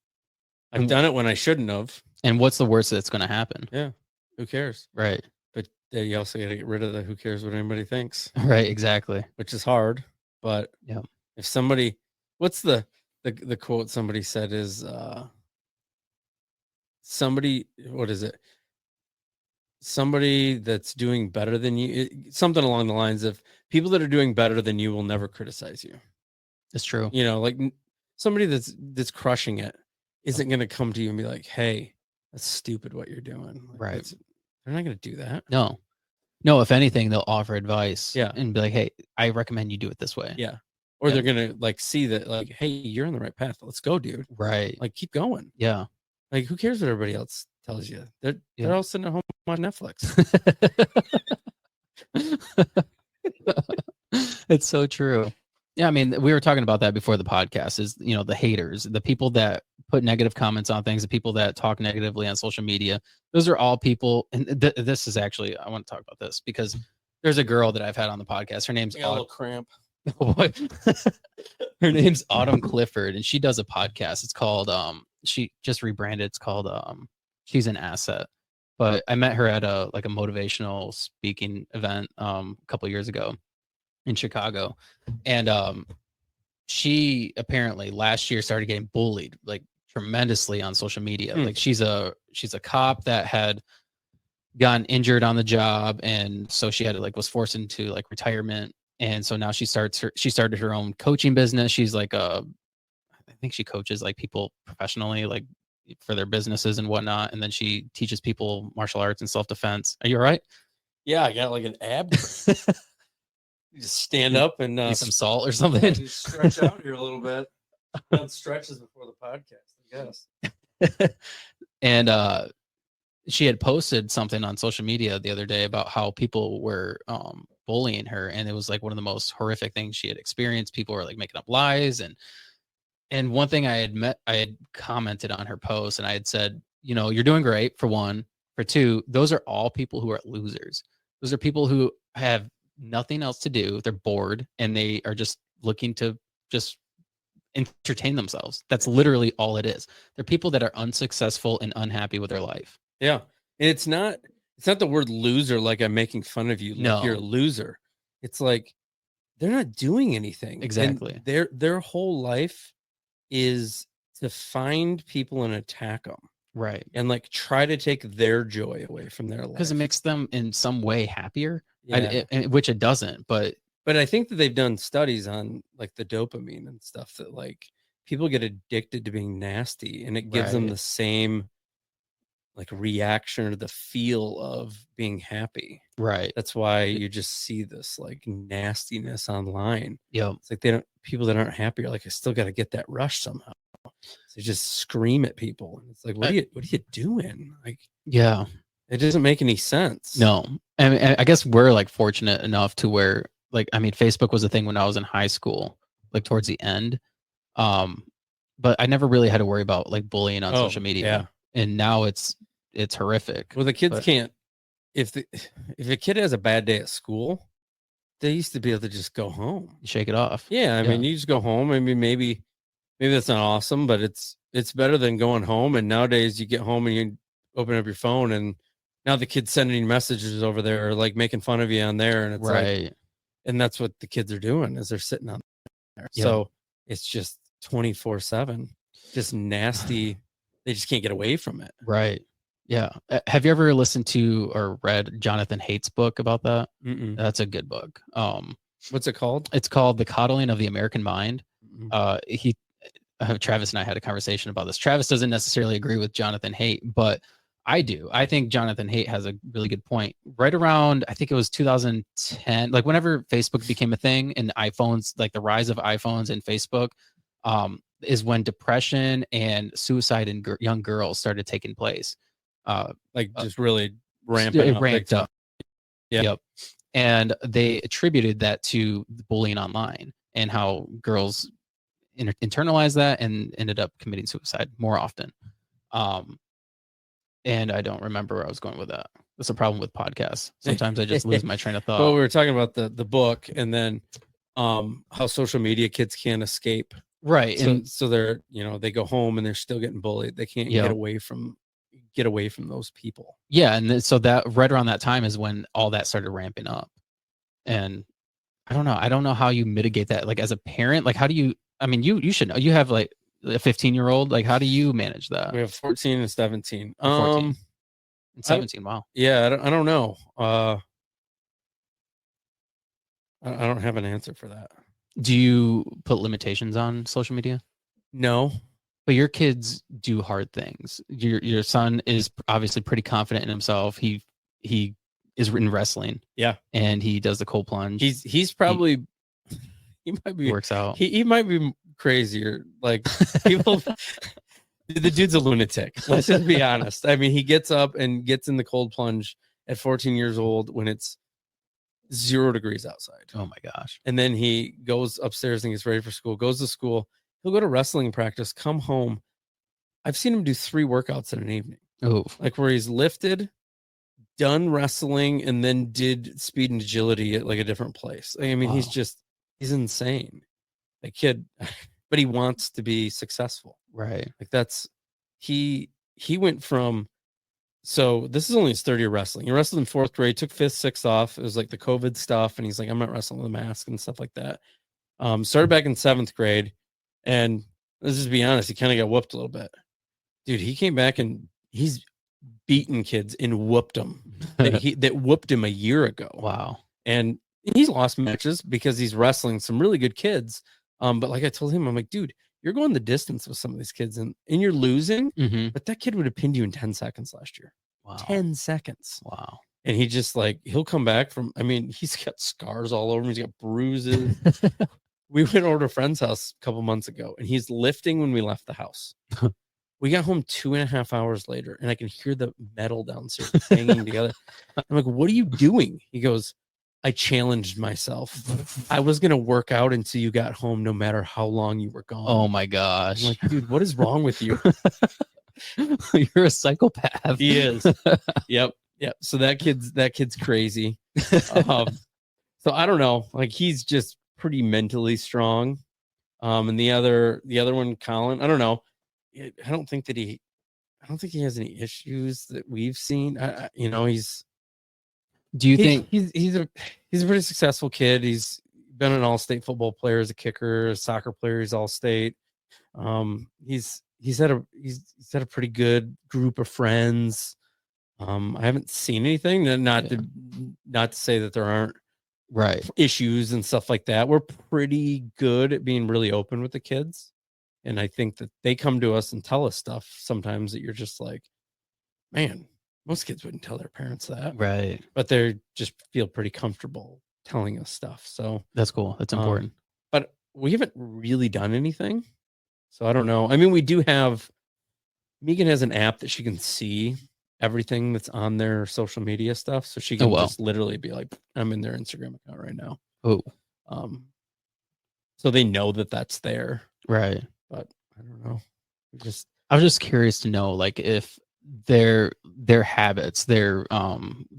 I've done it when I shouldn't have. And what's the worst that's going to happen? Yeah. Who cares? Right. But you also got to get rid of the who cares what anybody thinks. Right. Exactly. Which is hard. But yeah, if somebody, what's the quote somebody said is somebody, what is it? Somebody that's doing better than you, something along the lines of people that are doing better than you will never criticize you. it's true. You know, like somebody that's crushing it isn't going to come to you and be like, "Hey, that's stupid what you're doing." Like, Right. they're not going to do that. No. No, if anything, they'll offer advice. Yeah. And be like, hey, I recommend you do it this way. Yeah. Or they're going to like see that, like, hey, you're on the right path. Let's go, dude. Right. Like, keep going. Yeah. Like, who cares what everybody else tells you? They're all sitting at home on Netflix. It's so true. Yeah, I mean, we were talking about that before the podcast. Is, you know, the haters, the people that put negative comments on things, the people that talk negatively on social media. Those are all people. And this is actually, I want to talk about this because there's a girl that I've had on the podcast. Her name's a little cramp. Her name's Autumn Clifford, and she does a podcast. It's called she just rebranded. It's called She's an Asset. But I met her at a motivational speaking event a couple years ago in Chicago, and she apparently last year started getting bullied like tremendously on social media. Like she's a cop that had gotten injured on the job, and so she had was forced into like retirement, and so now she started her own coaching business. She's like I think she coaches like people professionally, like for their businesses and whatnot, and then she teaches people martial arts and self-defense. Are you all right? Yeah, I got like an ab. You just stand up and need some salt or something. Just stretch out here a little bit. Done stretches before the podcast, I guess. And she had posted something on social media the other day about how people were bullying her, and it was like one of the most horrific things she had experienced. People were like making up lies, and one thing I had commented on her post, and I had said, you know, you're doing great, for one. For two, those are all people who are losers. Those are people who have nothing else to do. They're bored and they are just looking to just entertain themselves. That's literally all it is. They're people that are unsuccessful and unhappy with their life. Yeah. And it's not the word loser like I'm making fun of you. Like No. You're a loser. It's like they're not doing anything. Exactly. And their whole life is to find people and attack them. Right. And like try to take their joy away from their life. Because it makes them in some way happier. Yeah. Which it doesn't. But I think that they've done studies on like the dopamine and stuff that like people get addicted to being nasty, and it gives them the same like reaction or the feel of being happy. Right. That's why you just see this like nastiness online. Yep. It's like people that aren't happy are like, I still got to get that rush somehow. So they just scream at people, and it's like, what are you doing? Like, yeah, it doesn't make any sense. No, and I guess we're like fortunate enough to where, like, I mean, Facebook was a thing when I was in high school, like towards the end. But I never really had to worry about like bullying on social media. Yeah. And now it's horrific. Well, the kids can't. If a kid has a bad day at school, they used to be able to just go home, shake it off. Yeah, I mean, you just go home. I mean, maybe that's not awesome, but it's better than going home. And nowadays, you get home and you open up your phone, and now the kid's sending messages over there, or like making fun of you on there, and it's like, and that's what the kids are doing, is they're sitting on there. Yep. So it's just 24/7, just nasty. They just can't get away from it. Right. Yeah. Have you ever listened to or read Jonathan Haidt's book about that? Mm-mm. That's a good book. What's it called? It's called The Coddling of the American Mind. Travis and I had a conversation about this. Travis doesn't necessarily agree with Jonathan Haidt, but I do. I think Jonathan Haidt has a really good point. Right around, I think it was 2010, like whenever Facebook became a thing and iPhones, like the rise of iPhones and Facebook, is when depression and suicide in young girls started taking place. Just really ramped up. Yeah. Yep. And they attributed that to bullying online and how girls internalized that and ended up committing suicide more often. And I don't remember where I was going with that. That's a problem with podcasts. Sometimes I just lose my train of thought. Well, we were talking about the book, and then how social media kids can't escape. Right. So they're, they go home and they're still getting bullied. They can't get away from those people. Yeah, and so that right around that time is when all that started ramping up. And I don't know how you mitigate that. Like as a parent, like how do you, I mean, you should know, you have like a 15-year-old, like how do you manage that? We have 14 and 17. 14 and 17. Wow. Yeah, I don't know. I don't have an answer for that. Do you put limitations on social media? No. But your kids do hard things. Your son is obviously pretty confident in himself. He is in wrestling. Yeah. And he does the cold plunge. He's probably he might be works out. He might be crazier. Like people the dude's a lunatic. Let's just be honest. I mean, he gets up and gets in the cold plunge at 14 years old when it's 0 degrees outside. Oh my gosh. And then he goes upstairs and gets ready for school, goes to school. He'll go to wrestling practice, come home. I've seen him do 3 workouts in an evening. Oh, like where he's lifted, done wrestling, and then did speed and agility at like a different place. I mean, wow. he's insane. That kid, but he wants to be successful. Right. Like that's, he went from, so this is only his 3rd year wrestling. He wrestled in 4th grade, took 5th, 6th off. It was like the COVID stuff. And he's like, I'm not wrestling with a mask and stuff like that. Started back in 7th grade. And let's just be honest, he kind of got whooped a little bit. Dude, he came back and he's beaten kids and whooped them that whooped him a year ago. Wow. And he's lost matches because he's wrestling some really good kids. But like I told him, I'm like, dude, you're going the distance with some of these kids and you're losing, but that kid would have pinned you in 10 seconds last year. Wow. 10 seconds. Wow. And he just like, he'll come back from, I mean, he's got scars all over him. He's got bruises. We went over to a friend's house a couple months ago and he's lifting when we left the house. We got home 2.5 hours later and I can hear the metal downstairs hanging together. I'm like, what are you doing? He goes, I challenged myself. I was going to work out until you got home, no matter how long you were gone. Oh my gosh. I'm like, dude, what is wrong with you? You're a psychopath. He is. Yep. So that kid's crazy. So I don't know. Like he's just pretty mentally strong. And the other one, Colin, I don't know. I don't think he has any issues that we've seen. Do you think he's a pretty successful kid? He's been an all-state football player as a kicker, a soccer player. He's all-state. He's had a pretty good group of friends. I haven't seen anything. Not to say that there aren't issues and stuff like that. We're pretty good at being really open with the kids. And I think that they come to us and tell us stuff sometimes that you're just like, man, most kids wouldn't tell their parents that. Right. But they just feel pretty comfortable telling us stuff. So that's cool. That's important. But we haven't really done anything. So I don't know. I mean, we do have, Megan has an app that she can see everything that's on their social media stuff. So she can just literally be like, I'm in their Instagram account right now. Oh. So they know that that's there. Right. But I don't know. I was just curious to know, like, if their habits, they're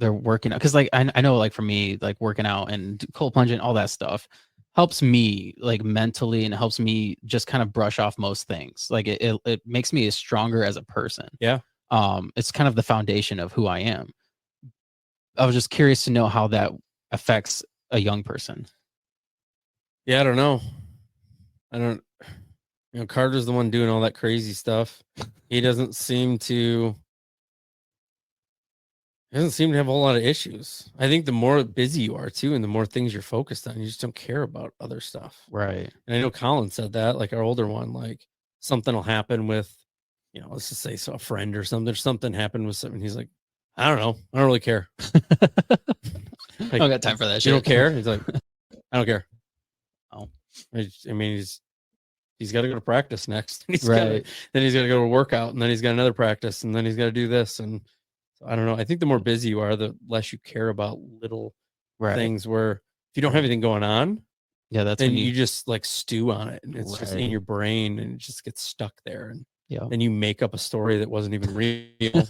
working out, because like I know, like for me, like working out and cold plunging, all that stuff helps me like mentally, and it helps me just kind of brush off most things. Like it makes me stronger as a person. Yeah. It's kind of the foundation of who I am. I was just curious to know how that affects a young person. Yeah, I don't know. Carter's the one doing all that crazy stuff. He doesn't seem to have a whole lot of issues. I think the more busy you are too, and the more things you're focused on, you just don't care about other stuff. Right. And I know Colin said that, like our older one, like something will happen with, let's just say a friend or something. Something happened with something. He's like, I don't know. I don't really care. I don't got time for that shit. You don't care? He's like, I don't care. Oh, I mean, he's got to go to practice next. Then he's got to go to a workout, and then he's got another practice, and then he's got to do this. And so I don't know. I think the more busy you are, the less you care about little things, where if you don't have anything going on, Yeah, that's then when you you just like stew on it, and it's just in right. your brain, and it just gets stuck there, and Yeah. then you make up a story that wasn't even real.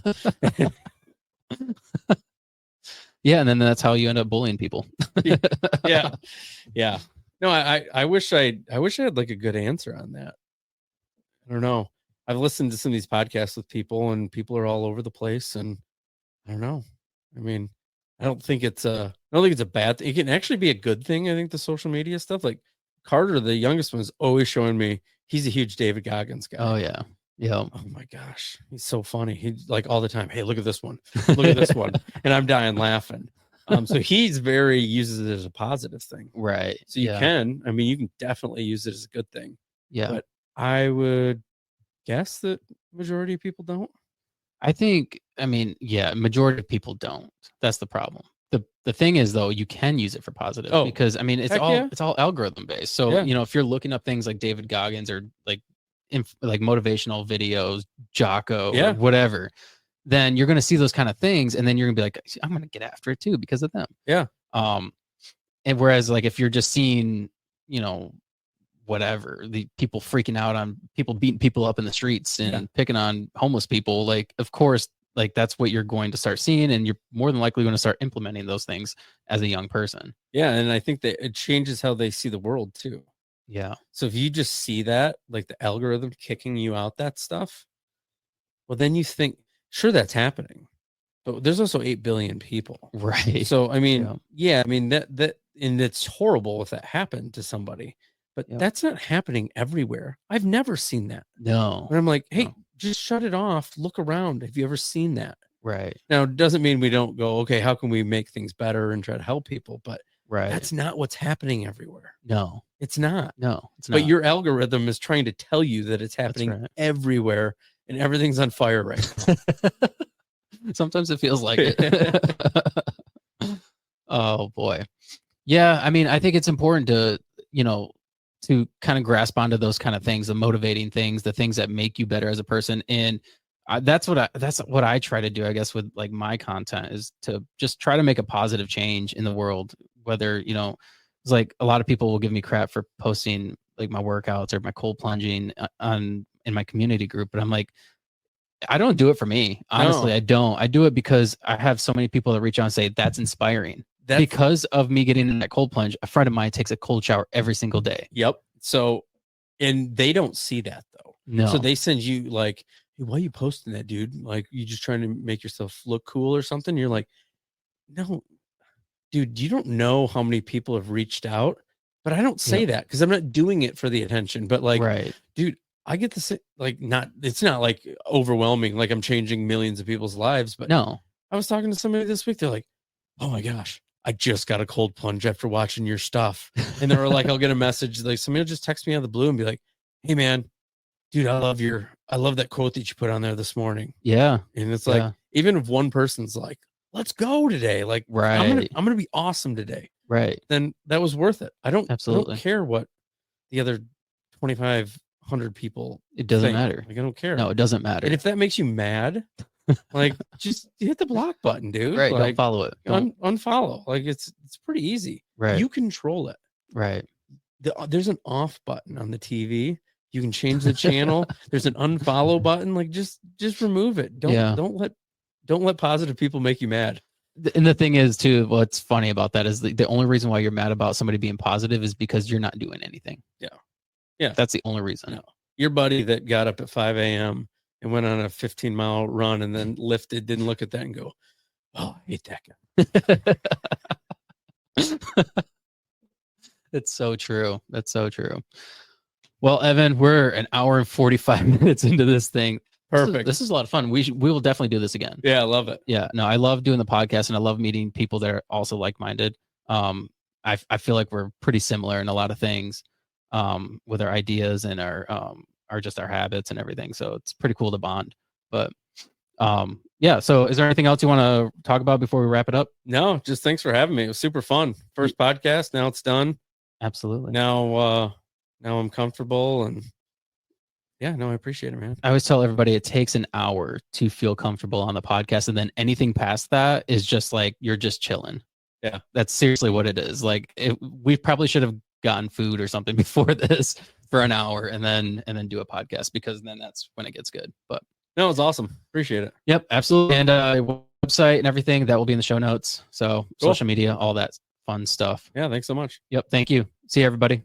Yeah, and then that's how you end up bullying people. Yeah, yeah. No, I wish I wish I had like a good answer on that. I don't know. I've listened to some of these podcasts with people, and people are all over the place, and I don't know. I mean, I don't think it's a bad thing. It can actually be a good thing. I think the social media stuff, like Carter, the youngest one, is always showing me he's a huge David Goggins Oh guy. yeah. Yeah. Oh my gosh, he's so funny. He's like all the time, hey, look at this one, look at this one, and I'm dying laughing. So he's very uses it as a positive thing. Right. So you can definitely use it as a good thing. Yeah. But I would guess that majority of people don't. Yeah, majority of people don't. That's the problem. The thing is though, you can use it for positive Oh, because I mean heck yeah. it's all algorithm based. So, Yeah. you know, if you're looking up things like David Goggins or like motivational videos, Jocko or Yeah. whatever, then you're gonna see those kind of things and then you're gonna be like, I'm gonna get after it too because of them. Yeah. And whereas like if you're just seeing, you know, whatever, the people freaking out on people beating people up in the streets and Yeah. picking on homeless people, like of course, like that's what you're going to start seeing, and you're more than likely going to start implementing those things as a young person. Yeah. And I think that it changes how they see the world too. Yeah. So if you just see that, like the algorithm kicking you out that stuff, well, then you think, sure, that's happening. But there's also 8 billion people. Right. So I mean, Yeah. I mean that and it's horrible if that happened to somebody, but Yep. that's not happening everywhere. I've never seen that. No. And I'm like, hey, No. just shut it off. Look around. Have you ever seen that? Right. Now, it doesn't mean we don't go, okay, how can we make things better and try to help people? But Right. that's not what's happening everywhere. No. It's not. No. It's not. But your algorithm is trying to tell you that it's happening right. everywhere and everything's on fire right now. Sometimes it feels like it. Oh boy. Yeah, I mean, I think it's important to, you know, to kind of grasp onto those kind of things, the motivating things, the things that make you better as a person. And that's what I try to do, I guess, with like my content is to just try to make a positive change in the world. Whether, you know, it's like a lot of people will give me crap for posting like my workouts or my cold plunging in my community group, but I'm like, I don't do it for me. Honestly, No. I don't. I do it because I have so many people that reach out and say that's inspiring. Because of me getting in that cold plunge, a friend of mine takes a cold shower every single day. Yep. So, and they don't see that though. No. So they send you like, hey, why are you posting that, dude? Like, you just trying to make yourself look cool or something? You're like, no, dude, you don't know how many people have reached out. But I don't say that because I'm not doing it for the attention. But like, right. Dude, I get this like it's not like overwhelming, like I'm changing millions of people's lives. But No. I was talking to somebody this week. They're like, oh my gosh, I just got a cold plunge after watching your stuff. And they were like, I'll get a message. Like somebody will just text me out of the blue and be like, hey man, dude, I love that quote that you put on there this morning. Yeah. And it's like, even if one person's like, let's go today. Like, right. I'm going to be awesome today. Right. Then that was worth it. I don't care what the other 2,500 people. It doesn't think. matter. Like, I don't care. No, it doesn't matter. And if that makes you mad, like just hit the block button, dude. Right. Like, don't follow it. Unfollow. Like it's pretty easy. Right. You control it. Right. There's an off button on the TV. You can change the channel. There's an unfollow button. Like just remove it. Don't let positive people make you mad. And the thing is too, what's funny about that is the only reason why you're mad about somebody being positive is because you're not doing anything. Yeah. Yeah. That's the only reason. No. Your buddy that got up at 5 a.m. and went on a 15-mile run and then lifted, didn't look at that and go, oh, I hate that guy. It's so true. That's so true. Well, Evan, we're an hour and 45 minutes into this thing. Perfect. This is a lot of fun. We will definitely do this again. Yeah, I love it. Yeah, no, I love doing the podcast and I love meeting people that are also like-minded. I feel like we're pretty similar in a lot of things, with our ideas and our just our habits and everything. So it's pretty cool to bond. But yeah. So is there anything else you want to talk about before we wrap it up? No, just thanks for having me. It was super fun. First podcast. Now it's done. Absolutely. Now I'm comfortable and yeah, no, I appreciate it, man. I always tell everybody it takes an hour to feel comfortable on the podcast. And then anything past that is just like, you're just chilling. Yeah. That's seriously what it is. Like we probably should have gotten food or something before this for an hour and then do a podcast, because then that's when it gets good. But no, it's awesome. Appreciate it. Yep, absolutely. And website and everything that will be in the show notes. So Cool. social media, all that fun stuff. Yeah, thanks so much. Yep, thank you. See you, everybody.